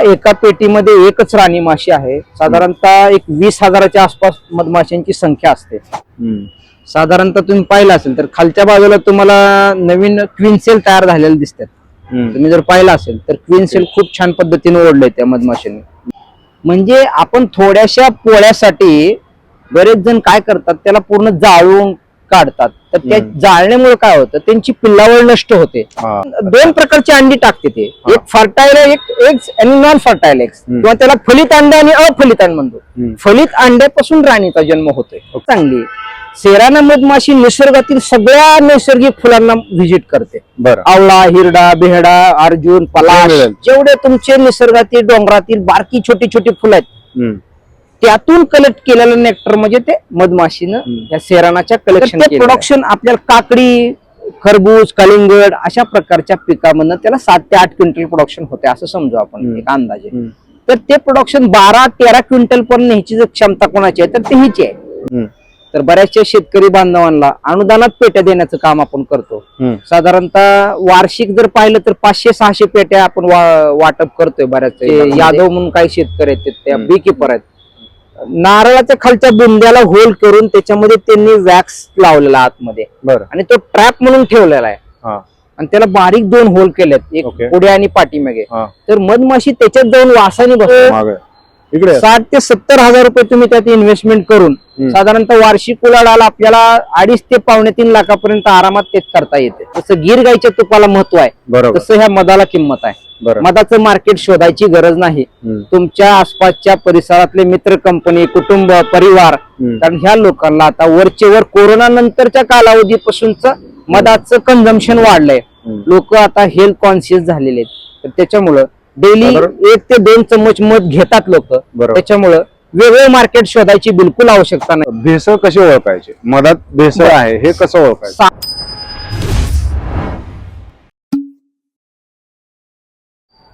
एका पेटीमध्ये एकच राणी माशी आहे. साधारणतः एक 20,000च्या आसपास मधमाशांची संख्या असते. साधारणतः तुम्ही पाहिलं असेल तर खालच्या बाजूला तुम्हाला नवीन क्वीन सेल तयार झालेले दिसतात. तुम्ही जर पाहिलं असेल तर क्वीन सेल खूप छान पद्धतीने ओढले त्या मधमाशांनी. म्हणजे आपण थोड्याशा पोळ्यासाठी बरेच जण काय करतात, त्याला पूर्ण जाळून काढतात. तर त्या जाळण्यामुळे काय होतं, त्यांची पिल्लावळ नष्ट होते. दोन प्रकारची अंडी टाकते ते, एक फर्टाईल एग्स आणि नॉन फर्टाईल एग्स, किंवा त्याला फलित अंडे आणि अफलित अंडे म्हणतो. फलित अंड्यापासून राणीचा जन्म होतोय. चांगली सेराना मधमाशी निसर्गातील सगळ्या नैसर्गिक फुलांना व्हिजिट करते. आवळा, हिरडा, बेहडा, अर्जुन, पलाश, जेवढे तुमचे निसर्गातील डोंगरातील बारकी छोटी छोटी फुलं आहेत त्यातून कलेक्ट केलेलं नेक्टर म्हणजे ते मधमाशीनं या सेरानाच्या कलेक्शन. प्रोडक्शन आपल्याला काकडी, खरबूज, कलिंगड अशा प्रकारच्या पिकामधनं त्याला 7 ते 8 क्विंटल प्रोडक्शन होते असं समजू आपण एक अंदाजे. तर ते प्रोडक्शन 12-13 क्विंटल पर्यंत न्यायची जर क्षमता कोणाची आहे तर ते हिची आहे. तर बऱ्याचशा शेतकरी बांधवांना अनुदानात पेट्या देण्याचं काम आपण करतो. साधारणतः वार्षिक जर पाहिलं तर 500-600 पेट्या आपण वाटप करतोय. बऱ्याच यादव म्हणून काही शेतकरी आहेत, त्या बी कीपर आहेत. नारळाच्या खालच्या बुंद्याला होल करून त्याच्यामध्ये त्यांनी वॅक्स लावलेला आतमध्ये आणि तो ट्रॅप म्हणून ठेवलेला आहे. आणि त्याला बारीक 2 होल केलेत, एक पुढे आणि पाठीमागे. तर मधमाशी त्याच्यात जाऊन वासाने बसते. 60 ते 70 हजार रुपये तुम्ही त्यात इन्व्हेस्टमेंट करून साधारणतः वार्षिक उलाढाल आपल्याला 2.5 ते 2.25 लाखापर्यंत आरामात तेच करता येते. जसं गीर गाईच्या तुपाला महत्व आहे तसं ह्या मधाला किंमत आहे. मधाचं मार्केट शोधायची गरज नाही. तुमच्या आसपासच्या परिसरातले मित्र, कंपनी, कुटुंब, परिवार, कारण ह्या लोकांना आता वरचेवर कोरोना नंतरच्या कालावधीपासूनच मधाचं कन्झम्पशन वाढलंय. लोक आता हेल्थ कॉन्शियस झालेले आहेत. तर त्याच्यामुळं डेली 1 ते 2 चम्मच मध घेतात लोक. त्याच्यामुळं वेगळं मार्केट शोधायची बिलकुल आवश्यकता नाही. भेसळ कशी ओळखायची, मधात भेसळ आहे हे कसं ओळखायचं?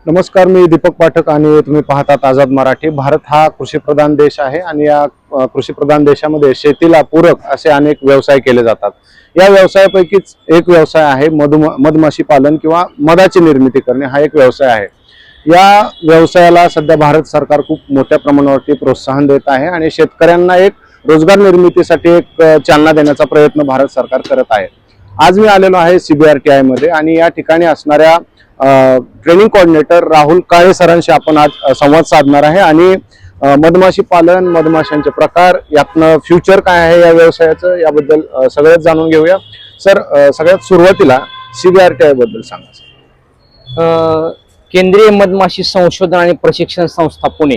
नमस्कार, मी दीपक पाठक आणि तुम्ही पाहतात आझाद मराठी. भारत हा कृषीप्रधान देश आहे आणि या कृषीप्रधान देशामध्ये शेतीला पूरक असे अनेक व्यवसाय केले जातात. या व्यवसायापैकीच एक व्यवसाय आहे मधमाशी पालन किंवा मधाची निर्मिती करणे. हा एक व्यवसाय आहे. या व्यवसायाला सध्या भारत सरकार खूप मोठ्या प्रमाणावरती प्रोत्साहन देत आहे आणि शेतकऱ्यांना एक रोजगार निर्मितीसाठी एक चालना देण्याचा प्रयत्न भारत सरकार करत आहे. आज मी आलेलो आहे CBRTI मध्ये आणि या ठिकाणी असणाऱ्या ट्रेनिंग कोऑर्डिनेटर राहुल काळे सरांशी आपण आज संवाद साधणार आहे आणि मधमाशी पालन, मधमाशांचे प्रकार, यातनं फ्युचर काय आहे या व्यवसायाचं, याबद्दल सगळंच जाणून घेऊया. सर, सगळ्यात सुरुवातीला CBRTI बद्दल सांगा. केंद्रीय मधमाशी संशोधन आणि प्रशिक्षण संस्था पुणे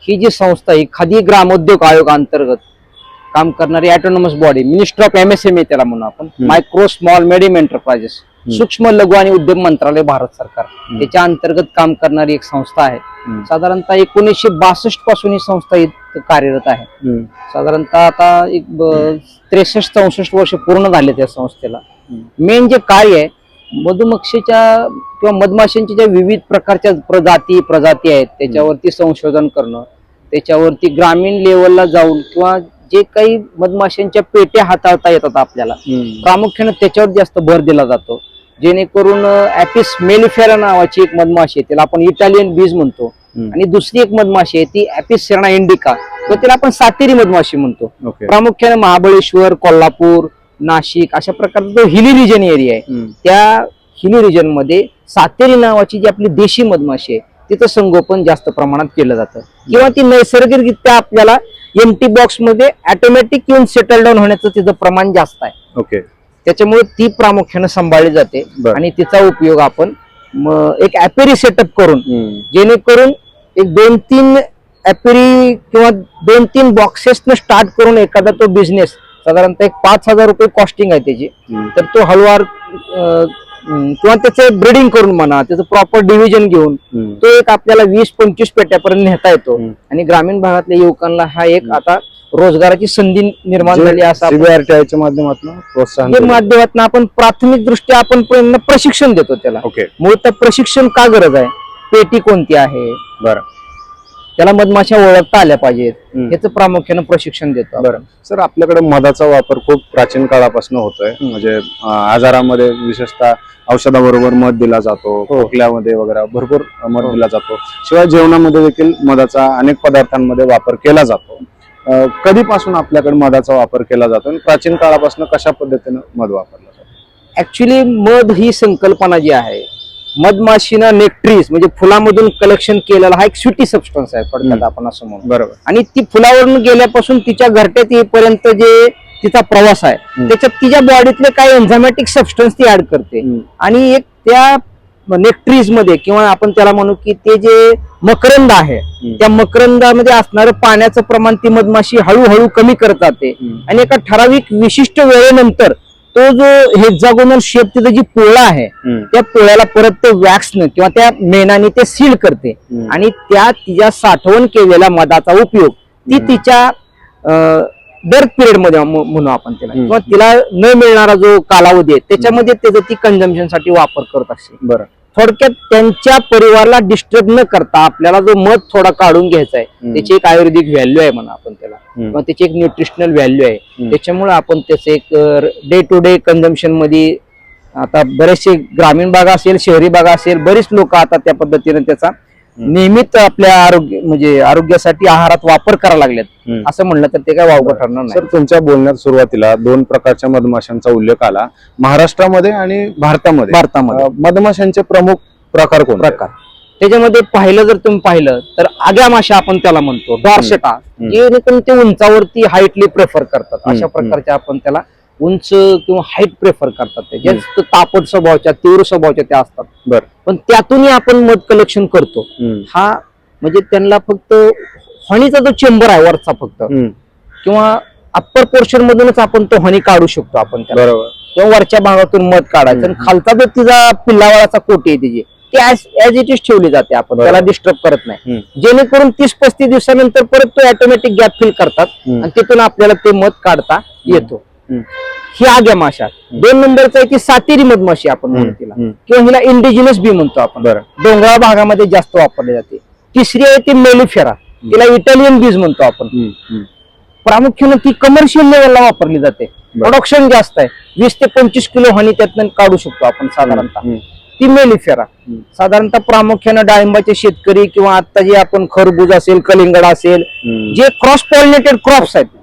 ही जी संस्था आहे खादी ग्रामोद्योग आयोग अंतर्गत काम करणारी autonomous body, minister of MSME त्याला म्हणू आपण, मायक्रो स्मॉल मिडियम एंटरप्राइजेस, सूक्ष्म लघु आणि उद्योग मंत्रालय, भारत सरकार याच्या अंतर्गत काम करणारी एक संस्था आहे. साधारणतः 1962 पासून ही संस्था कार्यरत आहे. साधारणतः आता एक 63-64 वर्ष पूर्ण झाले त्या संस्थेला. मेन जे कार्य आहे मधुमक्षीच्या किंवा मधमाशांच्या ज्या विविध प्रकारच्या प्रजाती आहेत त्याच्यावरती संशोधन करणं, त्याच्यावरती ग्रामीण लेवलला जाऊन किंवा जे काही मधमाशांच्या पेट्या हाताळता येतात आपल्याला प्रामुख्याने त्याच्यावर जास्त भर दिला जातो. जेणेकरून ऍपिस मेलिफेरा नावाची एक मधमाशी आहे, त्याला आपण इटालियन बीज म्हणतो, आणि दुसरी एक मधमाशी आहे ती ऍपिस सेराना इंडिका, त्याला आपण सातेरी मधमाशी म्हणतो. प्रामुख्याने महाबळेश्वर, कोल्हापूर, नाशिक अशा प्रकारचा जो हिली रिजन एरिया आहे त्या हिली रिजन मध्ये सातेरी नावाची जी आपली देशी मधमाशी आहे तिचं संगोपन जास्त प्रमाणात केलं जातं, किंवा ती नैसर्गिकरित्या आपल्याला एम्प्टी बॉक्स मध्ये ऑटोमॅटिक येऊन सेटल डाऊन होण्याचं तिचं प्रमाण जास्त आहे. त्याच्यामुळे ती प्रामुख्याने सांभाळली जाते आणि तिचा उपयोग आपण एक ऍपेरी सेटअप करून, जेणेकरून एक 2-3 ऍपेरी किंवा 2-3 बॉक्सेस न स्टार्ट करून एखादा तो बिझनेस साधारणतः एक 5,000 रुपये कॉस्टिंग आहे त्याची. तर तो हलवार किंवा त्याचे ब्रीडिंग करून म्हणा, त्याचं प्रॉपर डिव्हिजन घेऊन तो एक आपल्याला 20-25 पेट्यापर्यंत नेता येतो आणि ग्रामीण भागातल्या युवकांना हा एक आता रोजगाराची संधी निर्माण झाली. असं CBRTIच्या माध्यमातून आपण प्राथमिक दृष्ट्या आपण प्रशिक्षण देतो त्याला. मूळतः प्रशिक्षण का गरज आहे, पेटी कोणती आहे, त्याला मधमाशा ओळखता आल्या पाहिजेत, याचं प्रामुख्याने प्रशिक्षण देतो. बरं सर, आपल्याकडे मधाचा वापर खूप प्राचीन काळापासून होतोय. म्हणजे आजारामध्ये विशेषतः औषधाबरोबर मध दिला जातो, खोकल्यामध्ये वगैरे भरपूर मध दिला जातो. शिवाय जेवणामध्ये देखील मधाचा अनेक पदार्थांमध्ये वापर केला जातो. कधीपासून आपल्याकडे मधाचा वापर केला जातो आणि प्राचीन काळापासून कशा पद्धतीने मध वापरला जातो? ऍक्च्युली मध ही संकल्पना जी आहे, मधमाशीनं नेक्ट्रीज म्हणजे फुलामधून कलेक्शन केलेला हा एक स्वीटी सबस्टन्स आहे थोडक्यात आपण असं म्हणू. बरोबर. आणि ती फुलावरून गेल्यापासून तिच्या घरट्यात येईपर्यंत जे तिचा प्रवास आहे त्याच्यात तिच्या बॉडीतले काही एन्झायमॅटिक सबस्टन्स ती ऍड करते. आणि एक त्या नेक्ट्रीज मध्ये किंवा आपण त्याला म्हणू की ते जे मकरंद आहे त्या मकरंदामध्ये असणारं पाण्याचं प्रमाण ती मधमाशी हळूहळू कमी करत जाते. आणि एका ठराविक विशिष्ट वेळेनंतर तो जो हेक्सागोनल शेप तिथं जी पोळा आहे त्या पोळ्याला परत ते वॅक्सनं किंवा त्या मेणाने ते सील करते. आणि त्या तिच्या साठवण केलेल्या मधाचा उपयोग ती तिच्या बर्थ पिरियड मध्ये म्हणू आपण त्याला, किंवा तिला न मिळणारा जो कालावधी आहे त्याच्यामध्ये त्याचा ती कंझम्पशन साठी वापर करत असते. बरं. थोडक्यात त्यांच्या परिवाराला डिस्टर्ब न करता आपल्याला जो मध थोडा काढून घ्यायचा आहे त्याची एक आयुर्वेदिक व्हॅल्यू आहे म्हणा आपण त्याला, किंवा त्याची एक न्यूट्रिशनल व्हॅल्यू आहे. त्याच्यामुळे आपण त्याचे एक डे टू डे कंझम्पशन मध्ये आता बरेचसे ग्रामीण भाग असेल, शहरी भाग असेल, बरीच लोक आता त्या पद्धतीने त्याचा नियमित आपल्या आरोग्यासाठी आहारात वापर करायला लागलेत असं म्हणलं तर ते काय वावगं ठरणार नाही. सर, तुमच्या बोलण्यात सुरुवातीला 2 प्रकारच्या मधमाशांचा उल्लेख आला, महाराष्ट्रामध्ये आणि भारतामध्ये. मधमाशांचे प्रमुख प्रकार कोणते? त्याच्यामध्ये पाहिलं जर तुम्ही पाहिलं तर आग्या माशा आपण त्याला म्हणतो, डॉर्सेटा, जेणेकरून ते उंचावरती हाईटली प्रेफर करतात. अशा प्रकारच्या आपण त्याला उंच किंवा हाईट प्रेफर करतात. ते जास्त तापट स्वभावाच्या, तीव्र स्वभावाच्या त्या असतात. बरं. पण त्यातूनही आपण मध कलेक्शन करतो. हा म्हणजे त्यांना फक्त हनीचा जो चेंबर आहे वरचा फक्त किंवा अप्पर पोर्शन मधूनच आपण तो हनी काढू शकतो आपण त्याला, किंवा वरच्या भागातून मध काढायचं. आणि खालचा जो तिचा पिल्लावाळाचा कोटी आहे तिची ती ऍज इट इज ठेवली जाते, आपण त्याला डिस्टर्ब करत नाही. जेणेकरून 30-35 दिवसानंतर परत तो ऑटोमॅटिक गॅप फिल करतात आणि तिथून आपल्याला ते मध काढता येतो. ही आग्या माशा. 2 नंबरचा आहे की सातेरी मधमाशी आपण म्हणतो तिला, किंवा हिला इंडिजिनस बी म्हणतो आपण, डोंगराळ भागामध्ये जास्त वापरली जाते. तिसरी आहे ती मेलिफेरा, तिला इटालियन बीज म्हणतो आपण. प्रामुख्याने ती कमर्शियल लेवलला वापरली जाते, प्रोडक्शन जास्त आहे, 20 ते 25 किलो हनी त्यातनं काढू शकतो आपण साधारणतः. ती मेलिफेरा साधारणतः प्रामुख्याने डाळिंबाचे शेतकरी किंवा आता जे आपण खरबूज असेल, कलिंगड असेल, जे क्रॉस पॉलिनेटेड क्रॉप्स आहेत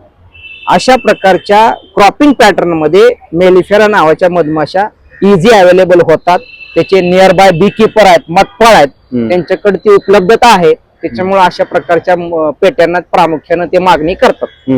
अशा प्रकारच्या क्रॉपिंग पॅटर्न मध्ये मेलिफेरा नावाच्या मधमाशा इझी अवेलेबल होतात. त्याचे नियर बाय बी कीपर आहेत, मटफळ आहेत, त्यांच्याकडे ती उपलब्धता आहे. त्याच्यामुळे अशा प्रकारच्या पेट्यांना प्रामुख्याने ते मागणी करतात.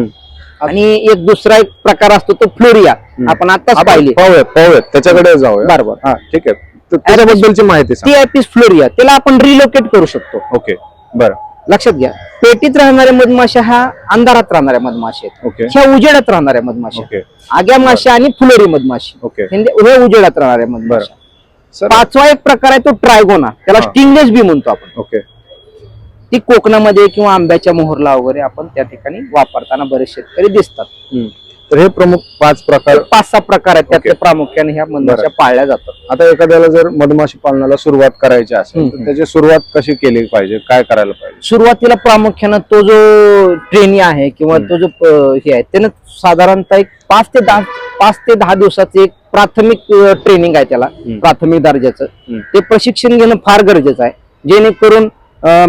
आणि एक दुसरा एक प्रकार असतो तो फ्लोरिया, आपण आताच पाहिली, पाहूयात त्याच्याकडे जाऊया. बरोबर. ठीक आहे. त्याच्याबद्दलची माहिती ती ऍपिस फ्लोरिया, त्याला आपण रिलोकेट करू शकतो. ओके, बरं. लक्षात घ्या, पेटीत राहणाऱ्या मधमाशा ह्या अंधारात राहणाऱ्या मधमाशा आहेत, ह्या उजेडात राहणाऱ्या मधमाशा. आग्या माशा आणि फुलोरी मधमाशी हे उजेडात राहणाऱ्या मधमाशा. 5वा एक प्रकार आहे तो ट्रायगोना, त्याला स्टिंगलेस बी म्हणतो आपण. ती कोकणामध्ये किंवा आंब्याच्या मोहरला वगैरे आपण त्या ठिकाणी वापरताना बरेच शेतकरी दिसतात. तर हे प्रमुख 5-6 प्रकार आहेत, त्यातले प्रामुख्याने ह्या मधमाशा पाळल्या जातात. आता एखाद्याला जर मधमाशी पालनाला सुरुवात करायची असेल तर त्याची सुरुवात कशी केली पाहिजे, काय करायला पाहिजे? सुरुवातीला प्रामुख्यानं तो जो ट्रेनी आहे किंवा तो जो हे आहे त्यानं साधारणतः एक 5 ते 10 दिवसाचं एक प्राथमिक ट्रेनिंग आहे त्याला, प्राथमिक दर्जाचं. ते प्रशिक्षण घेणं फार गरजेचं आहे, जेणेकरून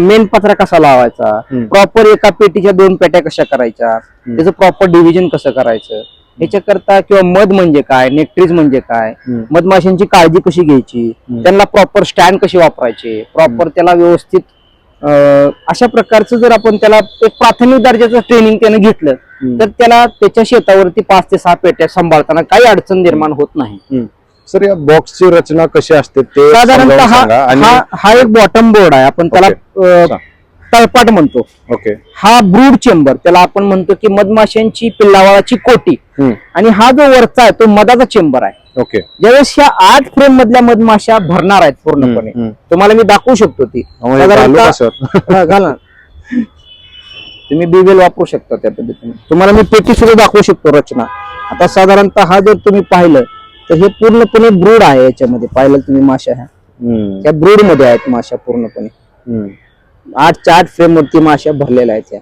मेन पत्रा कसा लावायचा, प्रॉपर एका पेटीच्या 2 पेट्या कशा करायच्या, त्याचं प्रॉपर डिव्हिजन कसं करायचं ह्याच्याकरता, किंवा मध म्हणजे काय, नेक्ट्रीज म्हणजे काय, मधमाशांची काळजी कशी घ्यायची, त्यांना प्रॉपर स्टँड कसे वापरायचे, प्रॉपर त्याला व्यवस्थित अशा प्रकारचं जर आपण त्याला एक प्राथमिक दर्जाचं ट्रेनिंग त्यानं घेतलं तर त्याला त्याच्या शेतावरती 5 ते 6 पेट्या सांभाळताना काही अडचण निर्माण होत नाही. सर, या बॉक्सची रचना कशी असते ते साधारणतः हा एक बॉटम बोर्ड आहे, आपण त्याला तळपाट म्हणतो. हा ब्रूड चेंबर, त्याला आपण म्हणतो की मधमाशांची पिल्लावाळाची कोटी. आणि हा जो वरचा आहे तो मधाचा चेंबर आहे. ज्यावेळेस ह्या 8 फ्रेम मधल्या मधमाशा भरणार आहेत पूर्णपणे, तुम्हाला मी दाखवू शकतो ती घाला, तुम्ही बीवेल वापरू शकता त्या पद्धतीने. तुम्हाला मी पेटी सुद्धा दाखवू शकतो रचना. आता साधारणतः हा जर तुम्ही पाहिलं तर हे पूर्णपणे ब्रूड आहे, याच्यामध्ये पाहिलं तुम्ही माशा ह्या ब्रूड मध्ये आहेत माशा पूर्णपणे. 8 फ्रेम वरती माशा भरलेल्या आहेत त्या.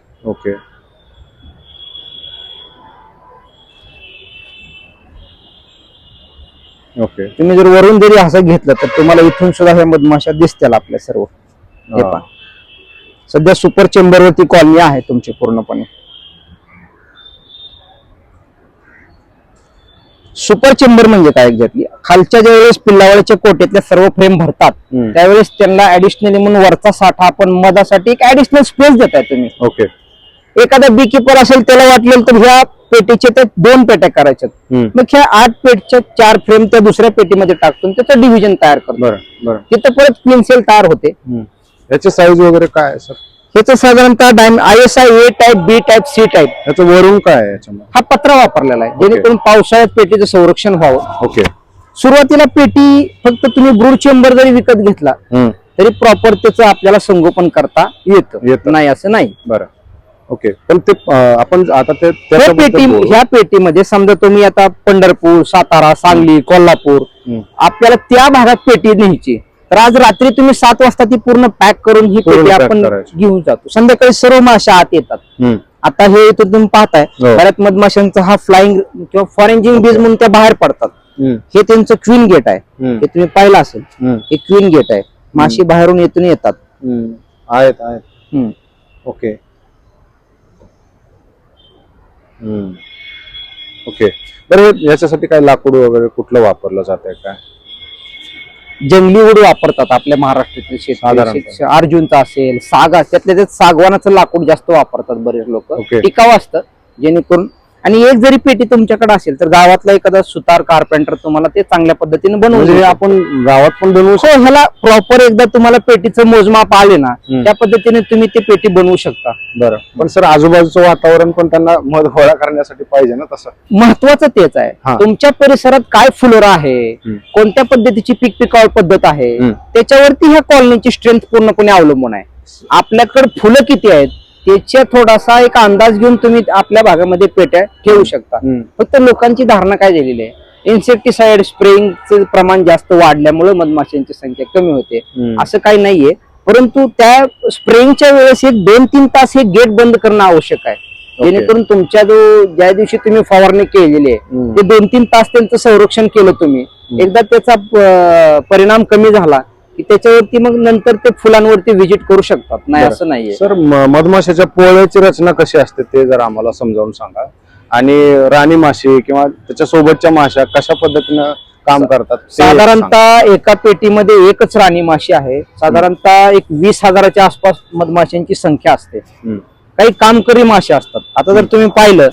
ओके. तुम्ही जर वरून जरी असं घेतलं तर तुम्हाला इथून सुद्धा ह्या मधमाशा दिसतील आपल्या सर्व. हे पहा, सध्या सुपर चेंबर वरती कॉलनी आहे तुमची पूर्णपणे. सुपर चेंबर म्हणजे काय एक्झॅक्टली, खालच्या ज्या वेळेस पिल्लावळच्या कोट्यातल्या सर्व फ्रेम भरतात त्यावेळेस त्यांना ऍडिशनली म्हणून वरचा साठा आपण मधासाठी एक ऍडिशनल स्पेस देताय तुम्ही. ओके. एखादा बी किपर असेल त्याला वाटलं तर ह्या पेटीच्या त्या 2 पेट्या करायच्यात, मग ह्या 8 पेटच्या 4 फ्रेम त्या दुसऱ्या पेटीमध्ये टाकून त्याचं डिव्हिजन तयार करतो. बरं बरं. तिथं परत क्वीन सेल तयार होते. याची साईज वगैरे काय आहे सर? ह्याचं साधारणतः ISI A type, B type, C type. याचं वरून काय आहे याच्यामध्ये? हा पत्रा वापरलेला आहे जेणेकरून पावसाळ्यात पेटीचं संरक्षण व्हावं. ओके. सुरुवातीला पेटी फक्त तुम्ही ब्रूड चेंबर जरी विकत घेतला तरी प्रॉपर त्याचं आपल्याला संगोपन करता येतं, नाही असं नाही. बरं. ओके. पण ते आपण आता ते ह्या पेटीमध्ये समजा तुम्ही आता पंढरपूर, सातारा, सांगली, कोल्हापूर आपल्याला त्या भागात पेटी न्यायची, तर आज रात्री तुम्ही 7 वाजता ती पूर्ण पॅक करून ही पेटी आपण घेऊन जातो. संध्याकाळी सर्व माश्या आत येतात. आता हे इथं तुम्ही पाहताय बऱ्याच मधमाशांचा हा फ्लाइंग किंवा फॉरेंजिंग बीज म्हणून त्या बाहेर पडतात. हे त्यांचं क्वीन गेट आहे, हे तुम्ही पाहिलं असेल. हे क्वीन गेट आहे, माशी बाहेरून येथून येतात. आहेत. ओके. ओके. बरं, याच्यासाठी काय लाकूड वगैरे कुठलं वापरलं जातंय काय? जंगली वूड वापरतात आपल्या महाराष्ट्रातले शेतकरी. अर्जुनचा असेल, सागा, त्यातल्या त्यात सागवानाचं लाकूड जास्त वापरतात बरेच लोक. टिकाऊ असतं जेणेकरून. आणि एक जरी पेटी तुमच्याकडे असेल तर गावातला एखादा सुतार, कारपेंटर तुम्हाला ते चांगल्या पद्धतीने बनवून आपण गावात पण बनवू शकतो. ह्याला प्रॉपर एकदा तुम्हाला पेटीचं मोजमाप आले ना त्या पद्धतीने तुम्ही ती पेटी बनवू शकता. बरं. पण सर आजूबाजूचं वातावरण पण त्यांना मध गोळा करण्यासाठी पाहिजे ना, तसं महत्वाचं तेच आहे. तुमच्या परिसरात काय फुलोरा आहे, कोणत्या पद्धतीची पीक पिकावळ पद्धत आहे, त्याच्यावरती ह्या कॉलनीची स्ट्रेंथ पूर्णपणे अवलंबून आहे. आपल्याकडे फुलं किती आहेत त्याच्या थोडासा एक अंदाज घेऊन तुम्ही आपल्या भागामध्ये पेट्या ठेवू शकता. फक्त लोकांची धारणा काय झालेली आहे, इन्सेक्टिसाइड स्प्रेइंगचं प्रमाण जास्त वाढल्यामुळे मधमाशांची संख्या कमी होते, असं काही नाहीये. परंतु त्या स्प्रेइंगच्या वेळेस एक 2-3 तास हे गेट बंद करणं आवश्यक आहे, जेणेकरून तुमच्या ज्या दिवशी तुम्ही फवारणी केलेली आहे ते 2-3 तास त्यांचं संरक्षण केलं तुम्ही, एकदा त्याचा परिणाम कमी झाला की त्याच्यावरती मग नंतर ते फुलांवरती व्हिजिट करू शकतात. नाही असं नाहीये. सर, मधमाशाच्या पोळ्याची रचना कशी असते ते जर आम्हाला समजावून सांगा. आणि राणी माशी किंवा त्याच्या सोबतच्या माशा कशा पद्धतीनं काम करतात? साधारणतः एका पेटीमध्ये एकच राणी माशी आहे. साधारणतः एक 20,000च्या आसपास मधमाशांची संख्या असते. काही कामकरी माशा असतात. आता जर तुम्ही पाहिलं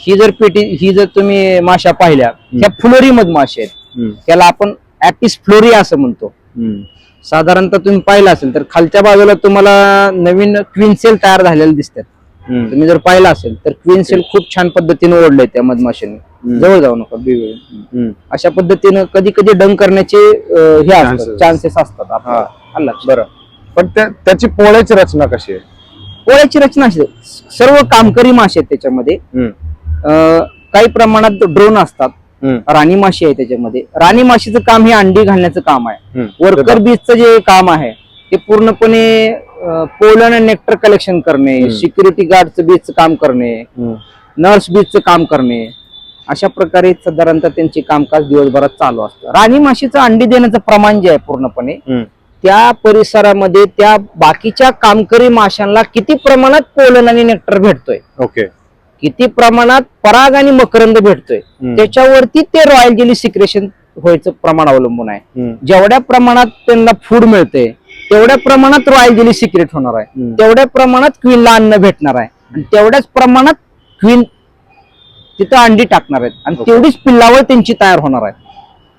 ही जर पेटी, ही जर तुम्ही माशा पाहिल्या, ह्या फ्लोरी मधमाशा आहेत. त्याला आपण ऍपिस फ्लोरी असं म्हणतो. साधारणतः तुम्ही पाहिलं असेल तर खालच्या बाजूला तुम्हाला नवीन क्वीन सेल तयार झालेले दिसतात. तुम्ही जर पाहिलं असेल तर क्वीन सेल खूप छान पद्धतीने ओढले त्या मधमाशांनी. जवळ जाऊ नका. अशा पद्धतीनं कधी कधी डंक करण्याचे हे असतात, चान्सेस असतात. बरं. पण त्याची पोळ्याची रचना कशी आहे? पोळ्याची रचना अशी, सर्व कामकरी मासे आहेत त्याच्यामध्ये. काही प्रमाणात ड्रोन असतात. राणी माशी आहे त्याच्यामध्ये. राणी माशीचं काम हे अंडी घालण्याचं काम आहे. वर्कर बीजचं जे काम आहे ते पूर्णपणे पोलन आणि नेक्टर कलेक्शन करणे, सिक्युरिटी गार्डचं बीजचं काम करणे, नर्स बीजचं काम करणे, अशा प्रकारे साधारणतः त्यांचे कामकाज दिवसभरात चालू असतं. राणी माशीचं अंडी देण्याचं प्रमाण जे आहे पूर्णपणे त्या परिसरामध्ये त्या बाकीच्या कामकरी माशांना किती प्रमाणात पोलन आणि नेक्टर भेटतोय, ओके, किती प्रमाणात पराग आणि मकरंद भेटतोय त्याच्यावरती ते रॉयल जेली सिक्रेशन व्हायचं प्रमाण अवलंबून आहे. जेवढ्या प्रमाणात त्यांना फूड मिळते तेवढ्या प्रमाणात रॉयल जेली सिक्रेट होणार आहे, तेवढ्या प्रमाणात क्वीनला अन्न भेटणार आहे, आणि तेवढ्याच प्रमाणात क्वीन तिथं अंडी टाकणार आहेत, आणि तेवढीच पिल्लावळ त्यांची तयार होणार आहे.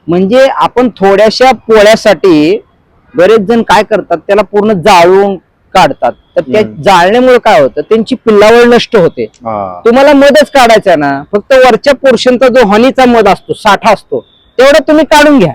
म्हणजे आपण थोड्याशा पोळ्यासाठी बरेच जण काय करतात, त्याला पूर्ण जाळून काढतात. तर त्या जाळण्यामुळे काय होतं, त्यांची पिल्लावळ नष्ट होते. तुम्हाला मधच काढायचा ना, फक्त वरच्या पोर्शनचा जो हनीचा मध असतो, साठा असतो, तेवढा तुम्ही काढून घ्या.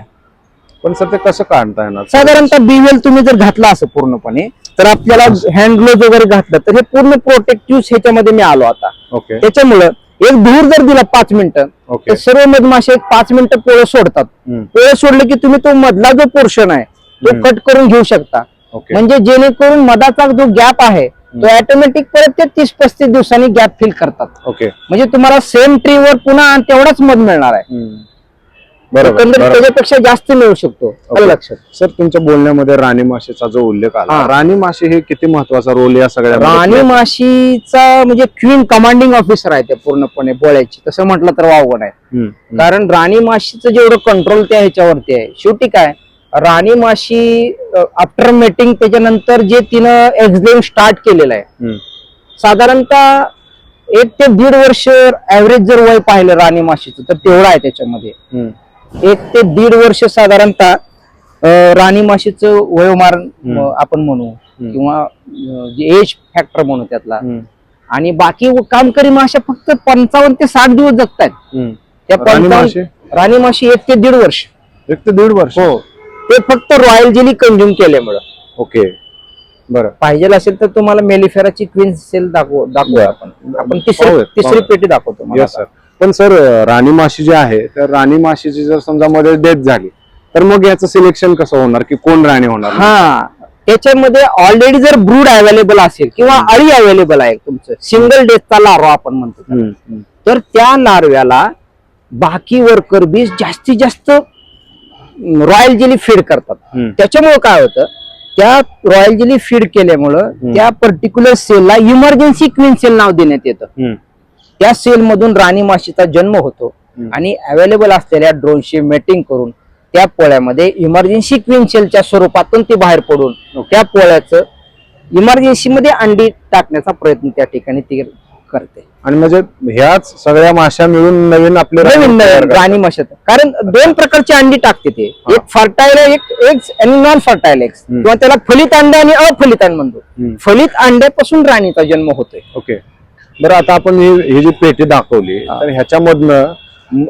पण सर ते कसं काढता येणार? साधारणतः बीवेल तुम्ही जर घातला असं पूर्णपणे, तर आपल्याला हँड ग्लोव्ह वगैरे घातलं तर हे पूर्ण प्रोटेक्टिव्ह ह्याच्यामध्ये मी आलो आता. त्याच्यामुळं एक धूर जर दिला 5 मिनिटं, तर सर्व मधमाशे 5 मिनिटं पोळं सोडतात. पोळं सोडलं की तुम्ही तो मधला जो पोर्शन आहे तो कट करून घेऊ शकता. म्हणजे जेणेकरून मधाचा जो गॅप आहे तो ऑटोमॅटिक परत ते 30-35 दिवसांनी गॅप फिल करतात. म्हणजे तुम्हाला सेम ट्रीवर पुन्हा तेवढाच मध मिळणार आहे. बरोबर, एकंदरीत बरोबर. त्याच्यापेक्षा जास्त मिळू शकतो. आलं लक्षात. सर तुमच्या बोलण्यामध्ये राणी माशीचा जो उल्लेख आला, हा. राणी माशी हे किती महत्वाचा रोल या सगळ्या राणी माशीचा म्हणजे क्वीन कमांडिंग ऑफिसर आहे ते पूर्णपणे बोलायची तसं म्हटलं तर वावगड आहे. कारण राणी माशीचं जेवढं कंट्रोल त्या ह्याच्यावरती आहे. शेवटी काय राणी माशी आफ्टर मेटिंग त्याच्यानंतर जे तिनं एक्झिम स्टार्ट केलेलं आहे साधारणतः 1 ते 1.5 वर्ष ऍव्हरेज जर वय पाहिलं राणी माशीचं तर तेवढं आहे त्याच्यामध्ये. 1 ते 1.5 वर्ष साधारणतः राणी माशीचं वयोमार आपण म्हणू किंवा जे एज फॅक्टर म्हणू त्यातला. आणि बाकी कामकरी माशा फक्त 55 ते 60 दिवस जगतात. त्या 55 राणी माशी 1 ते 1.5 वर्ष. 1 ते 1.5 वर्ष हो, ते फक्त रॉयल जेली कंझ्युम केल्यामुळं. ओके, बरं. पाहिजे असेल तर तुम्हाला मेलिफेराची क्वीन सेल दाखवूया आपण तिसरी पेटी दाखवतो. Yes sir. पण सर राणी माशी जी आहे तर राणी माशीची जर समजा मध्ये डेथ झाली तर मग याचं सिलेक्शन कसं होणार की कोण राणी होणार? हा, त्याच्यामध्ये ऑलरेडी जर ब्रूड अवेलेबल असेल किंवा अळी अवेलेबल आहे तुमचं सिंगल डेथचा लार्वा आपण म्हणतो तर त्या लार्व्याला बाकी वर्कर बीज जास्तीत जास्त रॉयल जेली फीड करतात. त्याच्यामुळे काय होतं त्या रॉयल जेली फीड केल्यामुळं त्या पर्टिक्युलर सेलला इमर्जन्सी क्वीन सेल नाव देण्यात येतं. त्या सेल मधून राणी माशीचा जन्म होतो आणि अवेलेबल असलेल्या ड्रोनशी मेटिंग करून त्या पोळ्यामध्ये इमर्जन्सी क्वीन सेलच्या स्वरूपातून ती बाहेर पडून त्या पोळ्याचं इमर्जन्सी मध्ये अंडी टाकण्याचा प्रयत्न त्या ठिकाणी ती करते. आणि म्हणजे ह्याच सगळ्या माशा मिळून नवीन आपले राणी माशात कारण 2 प्रकारची अंडी टाकते ते. एक फर्टाईल एग्स आणि नॉन फर्टाईल एग्स किंवा त्याला फलित अंडे आणि अफलित अंड म्हणतो. फलित अंड्यापासून राणीचा जन्म होतोय. ओके, बरं. आता आपण ही जी पेटी दाखवली तर ह्याच्यामधनं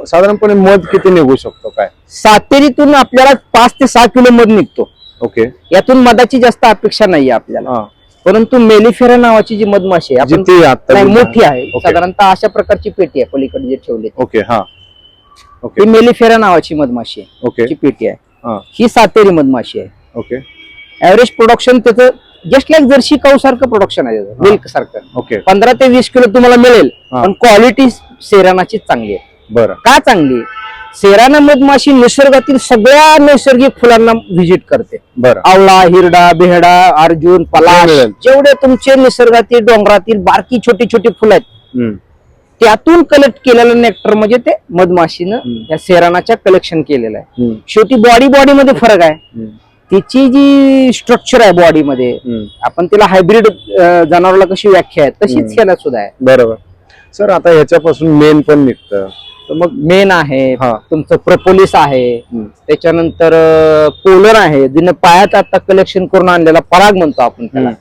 साधारणपणे मध किती निघू शकतो? काय सातेरीतून आपल्याला 5 ते 6 किलो मध निघतो. ओके, यातून मधाची जास्त अपेक्षा नाहीये आपल्याला. परंतु मेलिफेरा नावाची जी मधमाशी आहे मोठी आहे साधारणतः अशा प्रकारची पेटी आहे पलीकडे जे ठेवले. ओके, हा, ओके. ही मेलिफेरा नावाची मधमाशी आहे. ओके, ची पेटी आहे. ही सातेरी मधमाशी आहे. ओके. ऍव्हरेज प्रोडक्शन त्याचं जस्ट लाईक जर्सी काऊ सारखं प्रोडक्शन आहे मिल्क सारखं. ओके, 15 ते 20 किलो तुम्हाला मिळेल. पण क्वालिटी सेरानाची चांगली आहे. बरं. का चांगली? सेराना मधमाशी निसर्गातील सगळ्या नैसर्गिक फुलांना व्हिजिट करते. बरं. आवळा, हिरडा, बेहडा, अर्जुन, पलाश जेवढे तुमचे निसर्गातील डोंगरातील बारकी छोटी छोटी फुलं आहेत त्यातून कलेक्ट केलेलं नेक्टर म्हणजे ते मधमाशीनं या सेरानाच्या कलेक्शन केलेलं आहे. शेवटी बॉडी मध्ये फरक आहे. तिची जी स्ट्रक्चर आहे बॉडीमध्ये आपण तिला हायब्रिड जनावराला कशी व्याख्या आहे तशीच ह्याला सुद्धा आहे. बरोबर. सर आता ह्याच्यापासून मेन पण निघतं तर मग मेन आहे तुमचं प्रपोलिस आहे. त्याच्यानंतर पोलर आहे जिने पायात आता कलेक्शन करून आणलेला पराग म्हणतो आपण त्याला.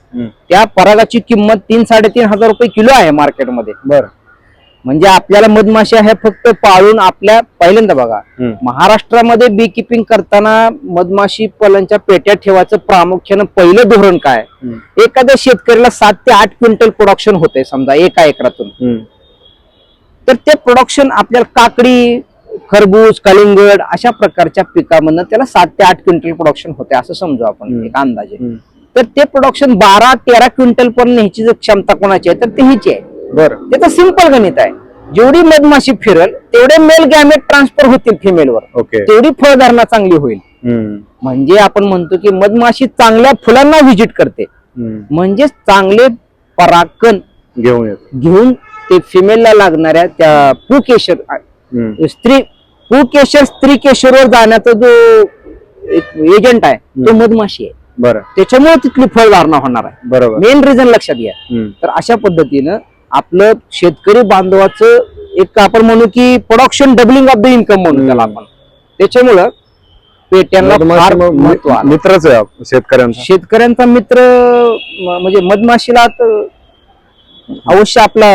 त्या परागाची किंमत 3-3.5 हजार रुपये किलो आहे मार्केटमध्ये. बरं. म्हणजे आपल्याला मधमाशा ह्या फक्त पाळून आपल्या पहिल्यांदा बघा महाराष्ट्रामध्ये बी किपिंग करताना मधमाशी पालनच्या पेट्या ठेवायचं प्रामुख्यानं पहिलं धोरण काय? एखाद्या शेतकऱ्याला 7 ते 8 क्विंटल प्रोडक्शन होते समजा एका एकरातून. तर ते प्रोडक्शन आपल्याला काकडी, खरबूज, कलिंगड अशा प्रकारच्या पिकामधनं त्याला 7 ते 8 क्विंटल प्रोडक्शन होते असं समजू आपण एक अंदाजे. तर ते प्रोडक्शन 12-13 क्विंटल पर्यंत ह्याची जर क्षमता कोणाची आहे तर ते हिची आहे. बरं. त्याचं सिंपल गणित आहे. जेवढी मधमाशी फिरल तेवढे मेल गॅमेट ट्रान्सफर होतील फिमेलवर. ओके. तेवढी फळधारणा चांगली होईल. म्हणजे आपण म्हणतो की मधमाशी चांगल्या फुलांना व्हिजिट करते म्हणजे चांगले परागकण घेऊन ते फिमेलला लागणाऱ्या त्या पुकेशर स्त्री केशरवर जाण्याचा जो एजंट आहे तो मधमाशी आहे. बरं. त्याच्यामुळे तिथली फळधारणा होणार आहे. बरोबर. मेन रिझन लक्षात घ्या. तर अशा पद्धतीनं आपलं शेतकरी बांधवाचं एक आपण म्हणू की production doubling of the income म्हणू त्याला आपण. त्याच्यामुळं पेट्यांना फार महत्व आहे. मित्रच आहे शेतकऱ्यांचा मित्र म्हणजे मधमाशीला अवश्य आपला